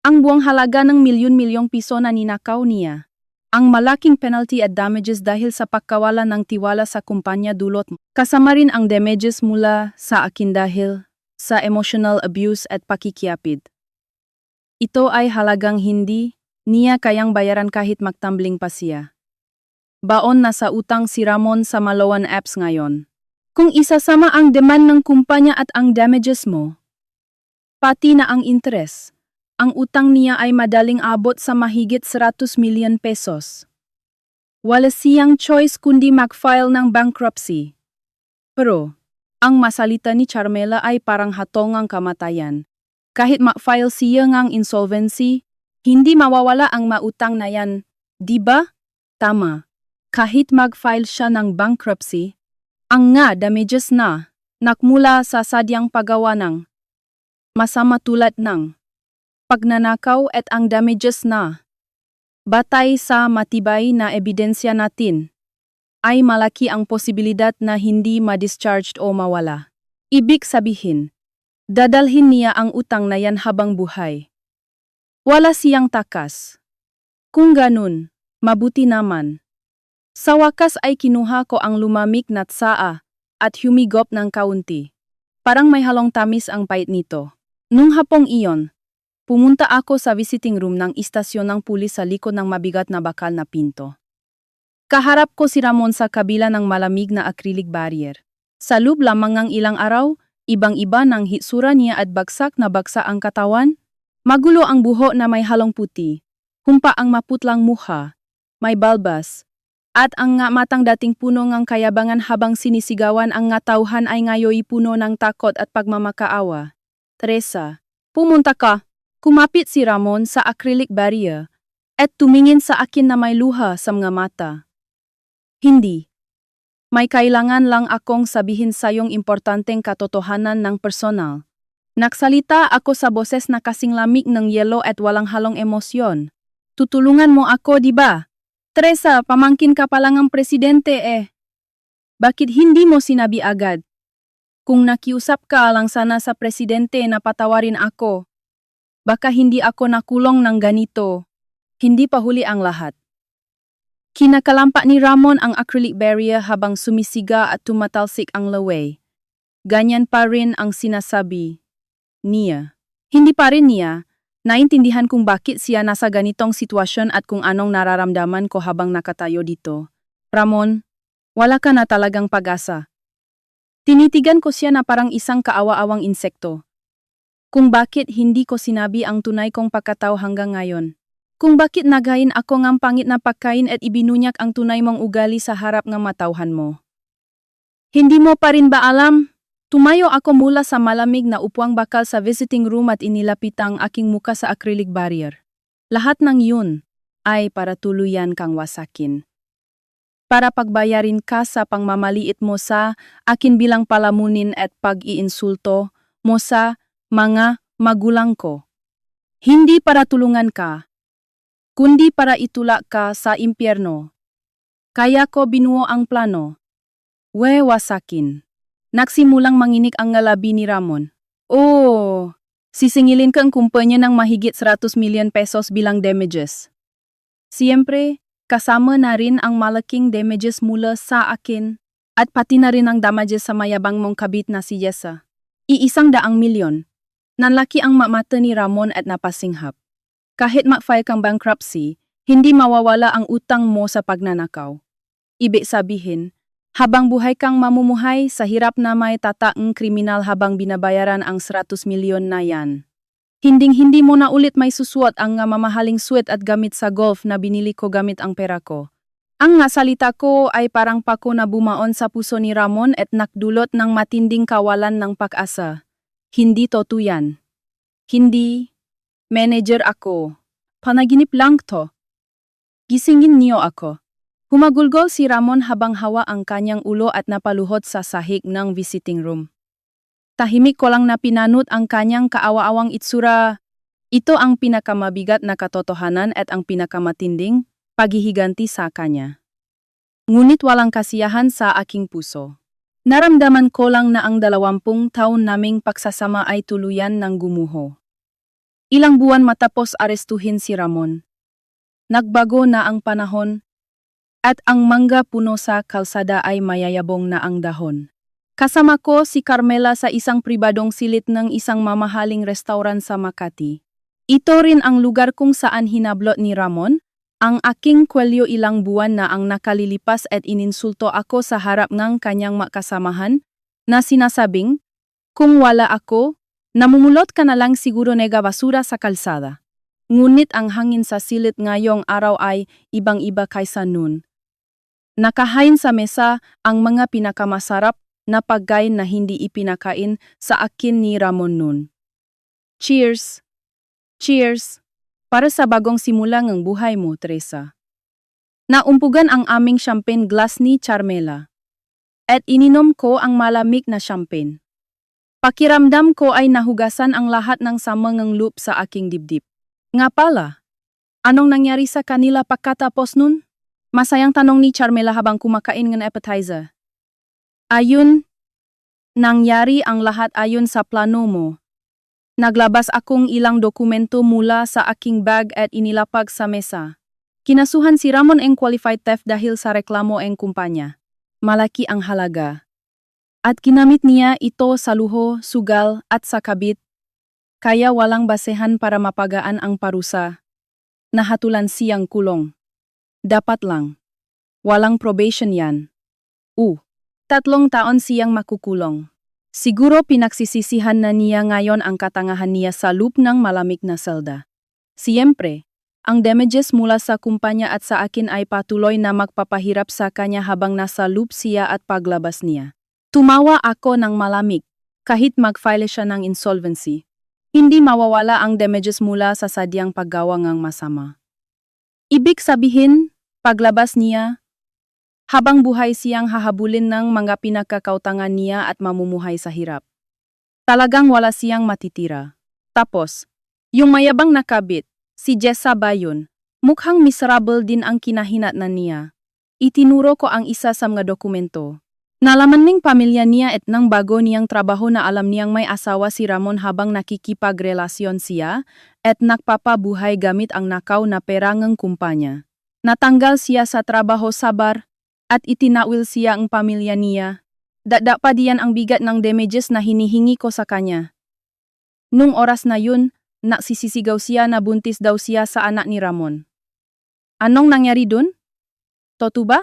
Ang buwang halaga ng milyon-milyong piso na ninakaw niya. Ang malaking penalty at damages dahil sa pagkawalan ng tiwala sa kumpanya dulot, kasama rin ang damages mula sa akin dahil sa emotional abuse at pakikiapid. Ito ay halagang hindi niya kayang bayaran kahit magtambling pa siya. Baon na sa utang si Ramon sa Malawan Apps ngayon. Kung isasama ang demand ng kumpanya at ang damages mo, pati na ang interes, ang utang niya ay madaling abot sa mahigit 100 million pesos. Wala siyang choice kundi mag-file ng bankruptcy. Pero, ang masalita ni Carmela ay parang hatongang kamatayan. Kahit ma-file siya ngang insolvency, hindi mawawala ang mautang na yan, di ba? Tama. Kahit mag-file siya ng bankruptcy, ang nga damages na, nakmula sa sadyang paggawa ng masama tulad ng pagnanakaw at ang damages na, batay sa matibay na ebidensya natin, ay malaki ang posibilidad na hindi ma-discharged o mawala. Ibig sabihin, dadalhin niya ang utang na yan habang buhay. Wala siyang takas. Kung ganun, mabuti naman. Sa wakas ay kinuha ko ang lumamig na tsaa at humigop ng kaunti. Parang may halong tamis ang pait nito. Nung hapong iyon, pumunta ako sa visiting room ng istasyon ng pulis sa likod ng mabigat na bakal na pinto. Kaharap ko si Ramon sa kabila ng malamig na acrylic barrier. Sa loob lamang ng ilang araw, ibang-iba ng hitsura niya at bagsak na bagsa ang katawan. Magulo ang buhok na may halong puti, humpa ang maputlang mukha, may balbas, at ang nga matang dating puno ng kayabangan habang sinisigawan ang nga tauhan ay ngayoy puno ng takot at pagmamakaawa. Teresa, pumunta ka. Kumapit si Ramon sa acrylic barrier at tumingin sa akin na may luha sa mga mata. Hindi. May kailangan lang akong sabihin sayong importanteng katotohanan ng personal. Nagsalita ako sa boses na kasing lamig ng yelo at walang halong emosyon. Tutulungan mo ako, di ba? Teresa, pamangkin ka pa lang ang presidente eh. Bakit hindi mo sinabi agad? Kung nakiusap ka lang sana sa presidente na patawarin ako, baka hindi ako nakulong ng ganito. Hindi pa huli ang lahat. Kinakalampa ni Ramon ang acrylic barrier habang sumisiga at tumatalsik ang laway. Ganyan pa rin ang sinasabi niya. Hindi pa rin niya naintindihan kung bakit siya nasa ganitong sitwasyon at kung anong nararamdaman ko habang nakatayo dito. Ramon, wala ka na talagang pag-asa. Tinitigan ko siya na parang isang kaawa-awang insekto. Kung bakit hindi ko sinabi ang tunay kong pagkatao hanggang ngayon. Kung bakit nagayin ako ng pangit na pagkain at ibinunyak ang tunay mong ugali sa harap ng matauhan mo. Hindi mo pa rin ba alam? Tumayo ako mula sa malamig na upuang bakal sa visiting room at inilapit ang aking muka sa acrylic barrier. Lahat ng yun ay para tuluyan kang wasakin. para pagbayarin ka sa pangmamaliit mo sa akin bilang palamunin at pag-iinsulto mo sa mga magulang ko. Hindi para tulungan ka, kundi para itulak ka sa impyerno. Kaya ko binuo ang plano. Wasakin. Nagsimulang manginig ang ngalabi ni Ramon. Oh, sisingilin ka ang kumpanya ng mahigit 100 milyon pesos bilang damages. Siyempre, kasama na rin ang malaking damages mula sa akin at pati na rin ang damages sa mayabang mong kabit na si Jessa. ₱100 milyon. Nanlaki ang mamata ni Ramon at napasinghap. Kahit ma-file kang bankruptcy, hindi mawawala ang utang mo sa pagnanakaw. Ibig sabihin, habang buhay kang mamumuhay sa hirap na may tataang kriminal habang binabayaran ang 100 milyon na yan. Hinding-hindi mo na ulit may susuot ang mamahaling suit at gamit sa golf na binili ko gamit ang pera ko. Ang nga salita ko ay parang pako na bumaon sa puso ni Ramon at nakdulot ng matinding kawalan ng pag-asa. Hindi totoo yan. Hindi. Manager ako. Panaginip lang to. Gisingin niyo ako. Humagulgol si Ramon habang hawa ang kanyang ulo at napaluhod sa sahig ng visiting room. Tahimik ko lang na pinanut ang kanyang kaawa-awang itsura. Ito ang pinakamabigat na katotohanan at ang pinakamatinding paghihiganti sa kanya. Ngunit walang kasiyahan sa aking puso. Naramdaman ko lang na ang 20 taon naming pagsasama ay tuluyan ng gumuho. Ilang buwan matapos arestuhin si Ramon. Nagbago na ang panahon. At ang mangga puno sa kalsada ay mayayabong na ang dahon. Kasama ko si Carmela sa isang pribadong silid ng isang mamahaling restaurant sa Makati. Ito rin ang lugar kung saan hinablot ni Ramon ang aking kwelyo ilang buwan na ang nakalilipas at ininsulto ako sa harap ng kanyang makasamahan na sinasabing, kung wala ako, namumulot ka na lang siguro nega basura sa kalsada. Ngunit ang hangin sa silid ngayong araw ay ibang-iba kaysa noon. Nakahain sa mesa ang mga pinakamasarap na pagkain na hindi ipinakain sa akin ni Ramon noon. Cheers! Cheers! Para sa bagong simula ng buhay mo, Teresa. Naumpugan ang aming champagne glass ni Carmela. At ininom ko ang malamig na champagne. Pakiramdam ko ay nahugasan ang lahat ng samangang loop sa aking dibdib. Nga pala, anong nangyari sa kanila pagkatapos nun? Masayang tanong ni Carmela habang kumakain ng appetizer. Ayun, nangyari ang lahat ayon sa plano mo. Naglabas akong ilang dokumento mula sa aking bag at inilapag sa mesa. Kinasuhan si Ramon ng qualified theft dahil sa reklamo ng kumpanya. Malaki ang halaga. At ginamit niya ito sa luho, sugal at sa kabit. Kaya walang basehan para mapagaan ang parusa. Nahatulan siyang kulong. Dapat lang. Walang probation yan. 3 taon siyang makukulong. Siguro pinagsisisihan na niya ngayon ang katangahan niya sa loob ng malamig na selda. Siyempre, ang damages mula sa kumpanya at sa akin ay patuloy na magpapahirap sa kanya habang nasa loob siya at paglabas niya. Tumawa ako ng malamig, kahit mag-file siya ng insolvency. Hindi mawawala ang damages mula sa sadyang paggawa ng masama. Ibig sabihin, paglabas niya, habang buhay siyang hahabulin ng mga pinagkakautangan niya at mamumuhay sa hirap. Talagang wala siyang matitira. Tapos, yung mayabang nakabit, si Jessa Bayon, mukhang miserable din ang kinahinatnan niya. Itinuro ko ang isa sa mga dokumento. Nalaman ning pamilya niya at ng bago niyang trabaho na alam niyang may asawa si Ramon habang nakikipagrelasyon siya at nagpapabuhay gamit ang nakaw na pera ng kumpanya. Natanggal siya sa trabaho sa bar at itinawil siya ang pamilya niya. Dada pa diyan ang bigat ng damages na hinihingi ko sa kanya. Nung oras na yun, nagsisisigaw siya na buntis daw siya sa anak ni Ramon. Anong nangyari dun? Totoo ba?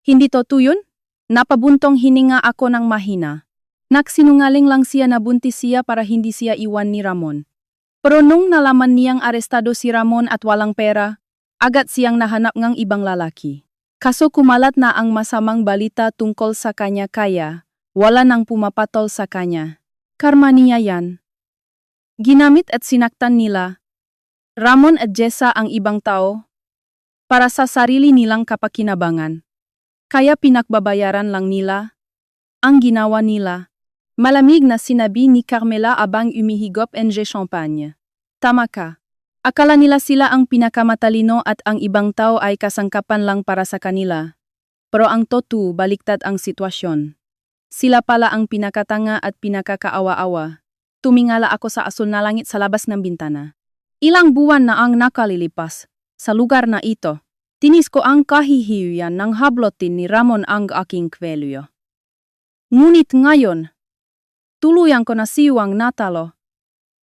Hindi totoo yun? Napabuntong hininga ako ng mahina. Nagsinungaling lang siya na buntis siya para hindi siya iwan ni Ramon. Pero nung nalaman niyang arestado si Ramon at walang pera, agad siyang nahanap ng ibang lalaki. Kaso kumalat na ang masamang balita tungkol sa kanya kaya wala nang pumapatol sa kanya. Karma niya yan. Ginamit at sinaktan nila, Ramon at Jessa ang ibang tao, para sa sarili nilang kapakinabangan. Kaya pinakbabayaran lang nila. Ang ginawa nila. Malamig na sinabi ni Carmela abang umihigop ng champagne. Tama ka. Akala nila sila ang pinakamatalino at ang ibang tao ay kasangkapan lang para sa kanila. Pero ang totoo, baliktad ang sitwasyon. Sila pala ang pinakatanga at pinakakaawa-awa. Tumingala ako sa asul na langit sa labas ng bintana. Ilang buwan na ang nakalilipas. Sa lugar na ito, tinis ko ang kahihiyan ng hablotin ni Ramon ang aking kwelyo. Ngunit ngayon, tuluyan ko na siwang natalo.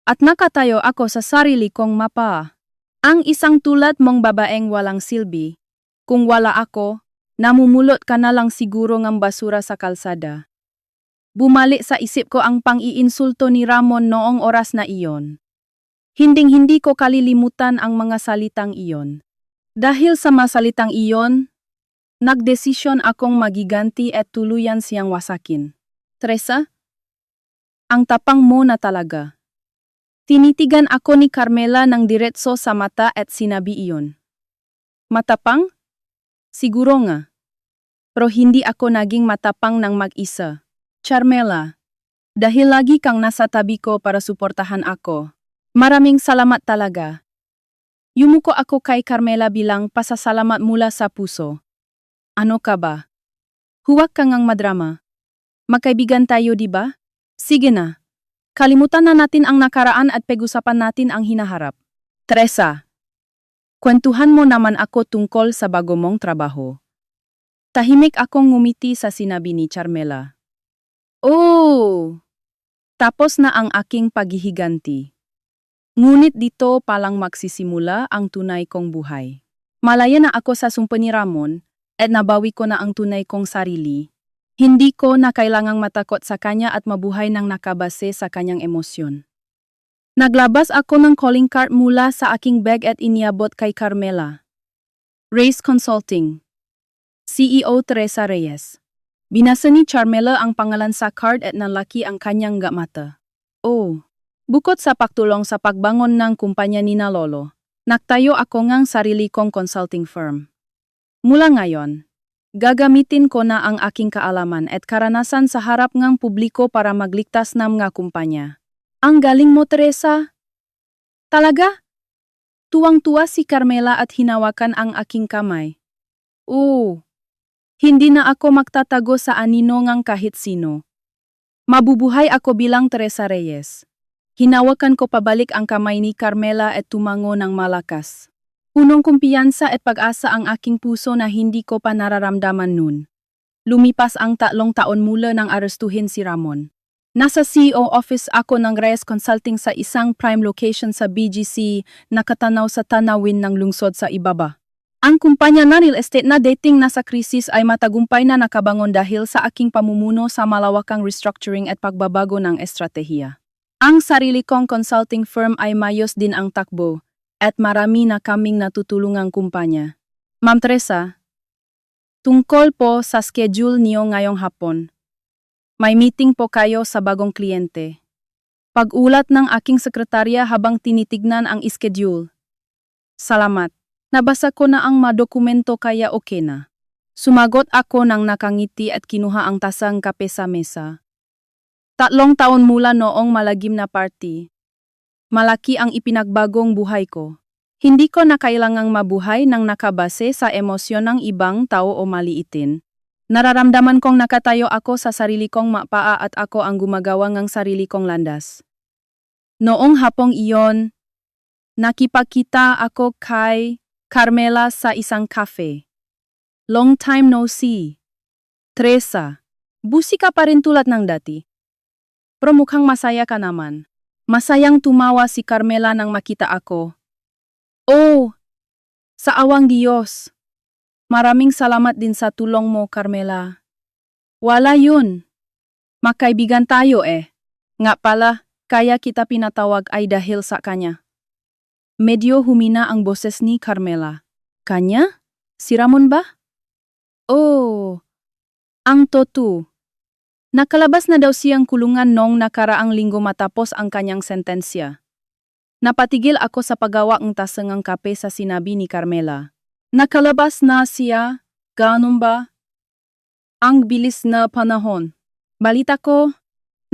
At nakatayo ako sa sarili kong mapa. Ang isang tulad mong babaeng walang silbi. Kung wala ako, namumulot ka na lang siguro ng basura sa kalsada. Bumalik sa isip ko ang pang-iinsulto ni Ramon noong oras na iyon. Hinding-hindi ko kalilimutan ang mga salitang iyon. Dahil sa mga salitang iyon, nagdesisyon akong magiganti at tuluyan siyang wasakin. Teresa, ang tapang mo na talaga. Tinitigan ako ni Carmela ng diretso sa mata at sinabi iyon. Matapang? Siguro nga. Pero hindi ako naging matapang ng mag-isa. Carmela, dahil lagi kang nasa tabi ko para suportahan ako. Maraming salamat talaga. Yumuko ako kay Carmela bilang pasasalamat mula sa puso. Ano ka ba? Huwag kang ngang madrama. Magkaibigan tayo, di ba? Sige na. Kalimutan na natin ang nakaraan at pag-usapan natin ang hinaharap. Teresa, kwentuhan mo naman ako tungkol sa bago mong trabaho. Tahimik akong ngumiti sa sinabi ni Carmela. Oh! Tapos na ang aking paghihiganti. Ngunit dito palang magsisimula ang tunay kong buhay. Malaya na ako sa sumpa ni Ramon at nabawi ko na ang tunay kong sarili. Hindi ko na kailangang matakot sa kanya at mabuhay ng nakabase sa kanyang emosyon. Naglabas ako ng calling card mula sa aking bag at iniabot kay Carmela. Reyes Consulting. CEO Teresa Reyes. Binasa ni Carmela ang pangalan sa card at nalaki ang kanyang mata. Oh, bukod sa pagtulong sa pagbangon ng kumpanya ni na Lolo, nagtayo ako ngang sarili kong consulting firm. Mula ngayon, gagamitin ko na ang aking kaalaman at karanasan sa harap ng publiko para magligtas ng mga kumpanya. Ang galing mo, Teresa. Talaga? Tuwang-tuwa si Carmela at hinawakan ang aking kamay. Oo. Hindi na ako magtatago sa anino ngang kahit sino. Mabubuhay ako bilang Teresa Reyes. Hinawakan ko pabalik ang kamay ni Carmela at tumango ng malakas. Punong kumpiyansa at pag-asa ang aking puso na hindi ko pa nararamdaman nun. Lumipas ang 3 taon mula nang arestuhin si Ramon. Nasa CEO office ako ng Reyes Consulting sa isang prime location sa BGC, nakatanaw sa tanawin ng lungsod sa ibaba. Ang kumpanya na real estate na dating nasa krisis ay matagumpay na nakabangon dahil sa aking pamumuno sa malawakang restructuring at pagbabago ng estratehiya. Ang sarili kong consulting firm ay mayos din ang takbo at marami na kaming natutulungang kumpanya. Ma'am Teresa, tungkol po sa schedule niyo ngayong hapon. May meeting po kayo sa bagong kliyente. Pag-ulat ng aking sekretarya habang tinitignan ang schedule. Salamat. Nabasa ko na ang madokumento kaya okay na. Sumagot ako ng nakangiti at kinuha ang tasang kape sa mesa. 3 taon mula noong malagim na party. Malaki ang ipinagbagong buhay ko. Hindi ko na kailangang mabuhay ng nakabase sa emosyon ng ibang tao o maliitin. Nararamdaman kong nakatayo ako sa sarili kong mapaa at ako ang gumagawa ng sarili kong landas. Noong hapong iyon, nakipagkita ako kay Carmela sa isang cafe. Long time no see. Teresa, busi ka pa rin tulad ng dati. Pero mukhang masaya ka naman. Masayang tumawa si Carmela nang makita ako. Oh, sa awang Diyos. Maraming salamat din sa tulong mo, Carmela. Wala yun. Magkaibigan tayo eh. Nga pala, kaya kita pinatawag ay dahil sa kanya. Medyo humina ang boses ni Carmela. Kanya? Si Ramon ba? Oh, ang totoo. Nakalabas na daw siyang kulungan noong nakaraang linggo matapos ang kanyang sentensya. Napatigil ako sa paggawa ng tasangang kape sa sinabi ni Carmela. Nakalabas na siya? Ganun ba? Ang bilis na panahon. Balita ko,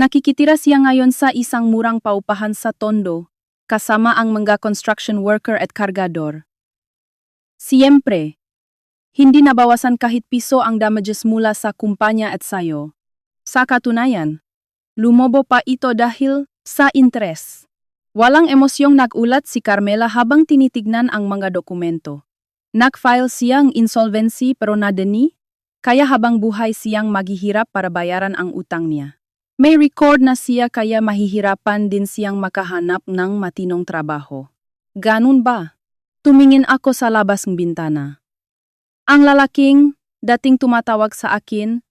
nakikitira siya ngayon sa isang murang paupahan sa Tondo, kasama ang mga construction worker at kargador. Siyempre, hindi nabawasan kahit piso ang damages mula sa kumpanya at sayo. Sa katunayan, lumobo pa ito dahil sa interes. Walang emosyong nagulat si Carmela habang tinitignan ang mga dokumento. Nag-file siyang insolvency pero nadeni, kaya habang buhay siyang maghihirap para bayaran ang utang niya. May record na siya kaya mahihirapan din siyang makahanap ng matinong trabaho. Ganun ba? Tumingin ako sa labas ng bintana. Ang lalaking, dating tumatawag sa akin,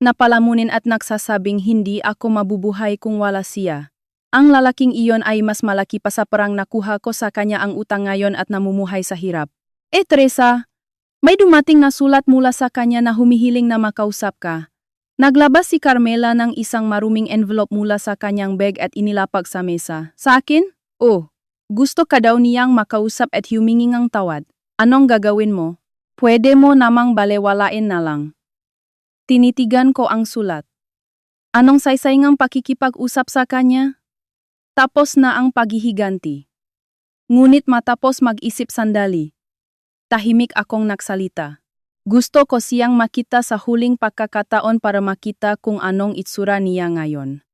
napalamunin at nagsasabing hindi ako mabubuhay kung wala siya. Ang lalaking iyon ay mas malaki pa sa parang nakuha ko sa kanya ang utang ngayon at namumuhay sa hirap. Teresa, may dumating na sulat mula sa kanya na humihiling na makausap ka. Naglabas si Carmela ng isang maruming envelope mula sa kanyang bag at inilapag sa mesa. Sa akin? Oh, gusto ka daw niyang makausap at humingi ng tawad. Anong gagawin mo? Pwede mo namang balewalain na lang. Tinitigan ko ang sulat. Anong saysay ngang pakikipag-usap sa kanya? Tapos na ang paghihiganti. Ngunit matapos mag-isip sandali, tahimik akong nagsalita. Gusto ko siyang makita sa huling pagkakataon para makita kung anong itsura niya ngayon.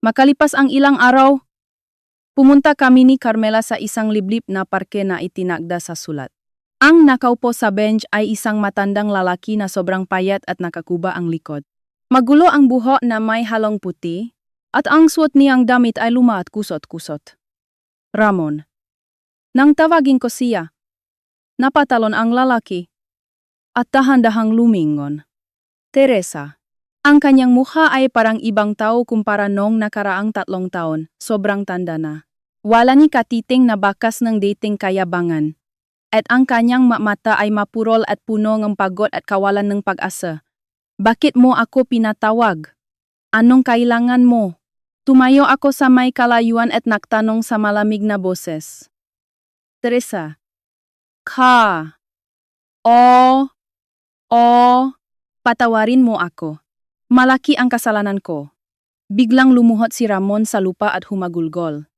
Makalipas ang ilang araw, pumunta kami ni Carmela sa isang liblib na parke na itinakda sa sulat. Ang nakaupo sa bench ay isang matandang lalaki na sobrang payat at nakakuba ang likod. Magulo ang buhok na may halong puti, at ang suot niyang damit ay luma at kusot-kusot. Ramon. Nang tawagin ko siya, napatalon ang lalaki, at dahan-dahang lumingon. Teresa. Ang kanyang mukha ay parang ibang tao kumpara noong nakaraang 3 taon, sobrang tanda na. Wala ni katiting na bakas ng dating kayabangan. At ang kanyang mata ay mapurol at puno ng pagod at kawalan ng pag-asa. Bakit mo ako pinatawag? Anong kailangan mo? Tumayo ako sa may kalayuan at nagtanong sa malamig na boses. Teresa. Patawarin mo ako. Malaki ang kasalanan ko. Biglang lumuhod si Ramon sa lupa at humagulgol.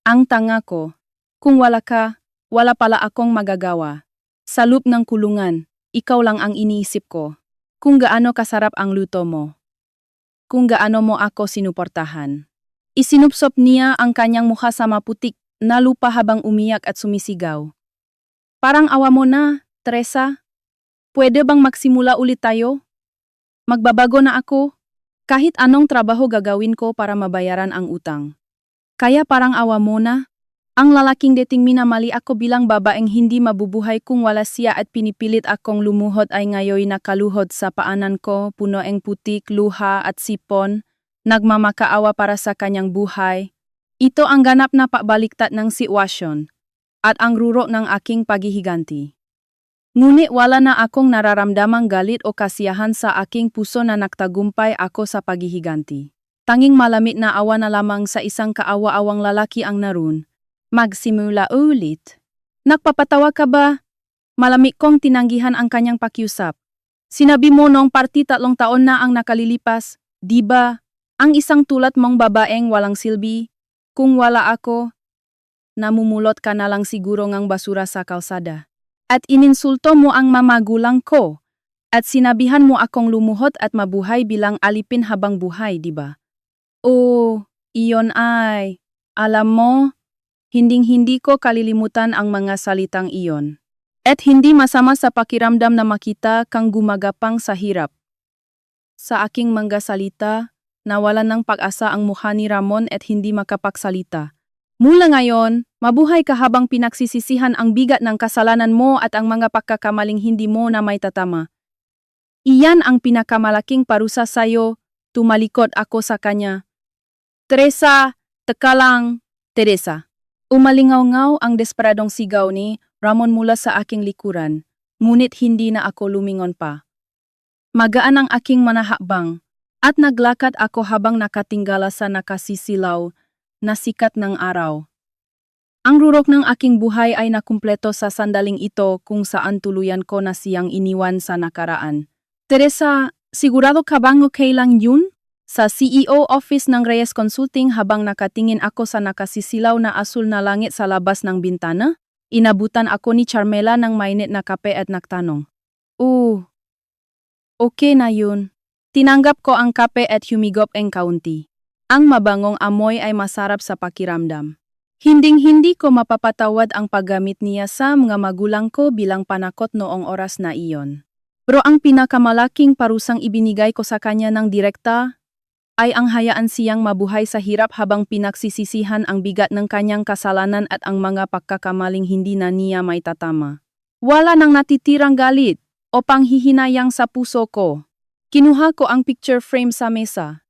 Ang tanga ko. Kung wala ka, wala pala akong magagawa. Sa loob ng kulungan, ikaw lang ang iniisip ko. Kung gaano kasarap ang luto mo. Kung gaano mo ako sinuportahan. Isinupsop niya ang kanyang mukha sa maputik na lupa habang umiyak at sumisigaw. Parang awa mo na, Teresa. Pwede bang magsimula ulit tayo? Magbabago na ako. Kahit anong trabaho gagawin ko para mabayaran ang utang. Kaya parang awa mo na. Ang lalaking dating minamali ako bilang babaeng hindi mabubuhay kung wala siya at pinipilit akong lumuhod ay ngayon nakaluhod sa paanan ko, puno ng putik, luha at sipon, nagmamakaawa para sa kanyang buhay. Ito ang ganap na pabaliktad ng sitwasyon at ang ruro ng aking paghihiganti. Ngunit wala na akong nararamdamang galit o kasiyahan sa aking puso na nagtagumpay ako sa paghihiganti. Tanging malamit na awa na lamang sa isang kaawa-awang lalaki ang naroon. Magsimula ulit. Nagpapatawa ka ba? Malamig kong tinanggihan ang kanyang pakiusap. Sinabi mo noong 3 taon na ang nakalilipas, di ba? Ang isang tulad mong babaeng walang silbi. Kung wala ako, namumulot ka na lang siguro ngang basura sa kalsada. At ininsulto mo ang mamagulang ko. At sinabihan mo akong lumuhod at mabuhay bilang alipin habang buhay, di ba? Oh, iyon ay. Alam mo, hinding-hindi ko kalilimutan ang mga salitang iyon. At hindi masama sa pakiramdam na makita kang gumagapang sa hirap. Sa aking mga salita, nawalan ng pag-asa ang mukha ni Ramon at hindi makapagsalita. Mula ngayon, mabuhay ka habang pinagsisisihan ang bigat ng kasalanan mo at ang mga pagkakamaling hindi mo na may tatama. Iyan ang pinakamalaking parusa sa'yo, tumalikod ako sa kanya. Teresa, teka lang, Teresa. Umalingaw-ngaw ang desperadong sigaw ni Ramon mula sa aking likuran, ngunit hindi na ako lumingon pa. Magaan ang aking manahakbang, at naglakad ako habang nakatinggala sa nakasisilaw na sikat ng araw. Ang rurok ng aking buhay ay nakumpleto sa sandaling ito kung saan tuluyan ko na siyang iniwan sa nakaraan. Teresa, sigurado ka bang okay lang yun? Sa CEO office ng Reyes Consulting habang nakatingin ako sa nakasisilaw na asul na langit sa labas ng bintana, inabutan ako ni Charmela ng mainit na kape at nagtanong. Okay na yun. Tinanggap ko ang kape at humigop ang kaunti. Ang mabangong amoy ay masarap sa pakiramdam. Hinding-hindi ko mapapatawad ang paggamit niya sa mga magulang ko bilang panakot noong oras na iyon. Pero ang pinakamalaking parusang ibinigay ko sa kanya ng direkta ay ang hayaan siyang mabuhay sa hirap habang pinagsisisihan ang bigat ng kanyang kasalanan at ang mga pagkakamaling hindi na niya may tatama. Wala nang natitirang galit o panghihinayang sa puso ko. Kinuha ko ang picture frame sa mesa.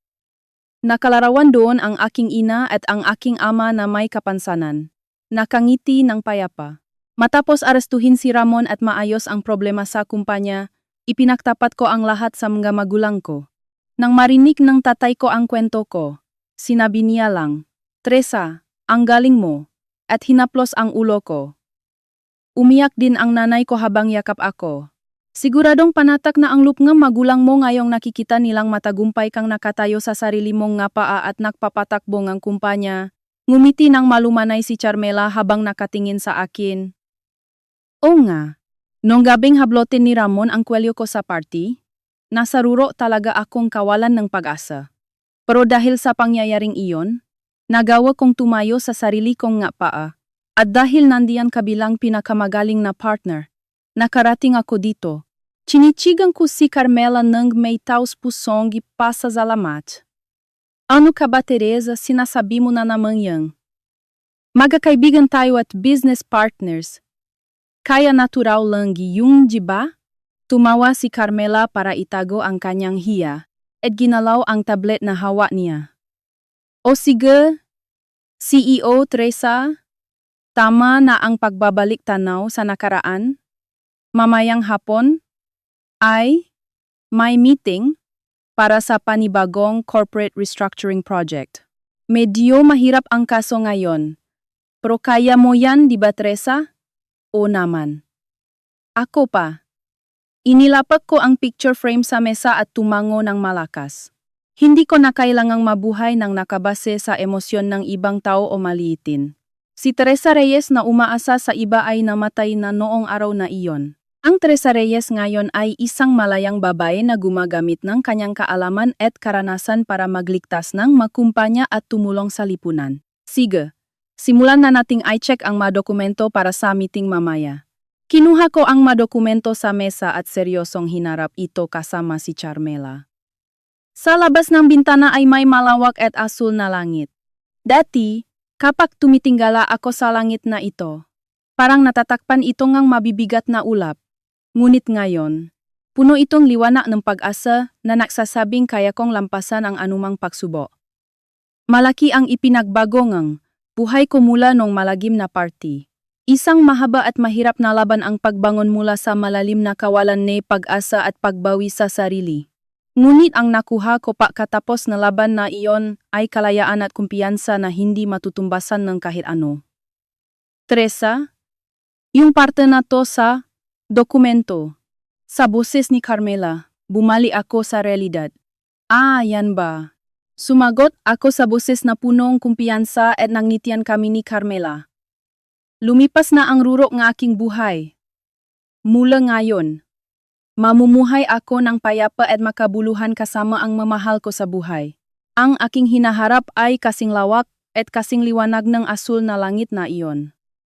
Nakalarawan doon ang aking ina at ang aking ama na may kapansanan. Nakangiti ng payapa. Matapos arestuhin si Ramon at maayos ang problema sa kumpanya, ipinagtapat ko ang lahat sa mga magulang ko. Nang marinig ng tatay ko ang kwento ko, sinabi niya lang, "Teresa, ang galing mo," at hinaplos ang ulo ko. Umiyak din ang nanay ko habang yakap ako. Siguradong panatak na ang lupngam magulang mo ngayong nakikita nilang matagumpay kang nakatayo sa sarili mong nga paa at nagpapatakbo ng kumpanya. Ngumiti ng malumanay si Charmela habang nakatingin sa akin. Oo nga, nung gabing hablotin ni Ramon ang kwelyo ko sa party, nasaruro talaga akong kawalan ng pag-asa. Pero dahil sa pangyayaring iyon, nagawa kong tumayo sa sarili kong nga paa. At dahil nandiyan kabilang pinakamagaling na partner, nakarating ako dito. Chinichigan ko si Carmela ng may taus-pusong ipasasalamat. Ano ka ba, Teresa, sinasabi mo na naman yan? Magkakaibigan tayo at business partners. Kaya natural lang yung, di ba? Tumawa si Carmela para itago ang kanyang hiya at ginalaw ang tablet na hawak niya. O sige, CEO Teresa, tama na ang pagbabalik tanaw sa nakaraan. Mamayang hapon ay may meeting para sa panibagong corporate restructuring project. Medyo mahirap ang kaso ngayon. Pero kaya mo yan, di ba, Teresa? O naman. Ako pa. Inilapat ko ang picture frame sa mesa at tumango ng malakas. Hindi ko na kailangang mabuhay ng nakabase sa emosyon ng ibang tao o maliitin. Si Teresa Reyes na umaasa sa iba ay namatay na noong araw na iyon. Ang Teresa Reyes ngayon ay isang malayang babae na gumagamit ng kanyang kaalaman at karanasan para magligtas ng makumpanya at tumulong sa lipunan. Sige, simulan na nating i-check ang mga dokumento para sa meeting mamaya. Kinuha ko ang mga dokumento sa mesa at seryosong hinarap ito kasama si Charmela. Sa labas ng bintana ay may malawak at asul na langit. Dati, kapag tumitinggala ako sa langit na ito, parang natatakpan ito ngang mabibigat na ulap. Ngunit ngayon, puno itong liwanag ng pag-asa na nagsasabing kaya kong lampasan ang anumang pagsubok. Malaki ang ipinagbago ngang buhay ko mula nung malagim na party. Isang mahaba at mahirap na laban ang pagbangon mula sa malalim na kawalan ng pag-asa at pagbawi sa sarili. Ngunit ang nakuha ko pagkatapos na laban na iyon ay kalayaan at kumpiyansa na hindi matutumbasan ng kahit ano. Teresa, yung parte na to sa dokumento. Sa boses ni Carmela, bumali ako sa realidad. Yan ba? Sumagot ako sa boses na punong kumpiyansa at nangnitian kami ni Carmela. Lumipas na ang rurok ng aking buhay. Mula ngayon, mamumuhay ako ng payapa at makabuluhan kasama ang mamahal ko sa buhay. Ang aking hinaharap ay kasing lawak at kasing liwanag ng asul na langit na iyon.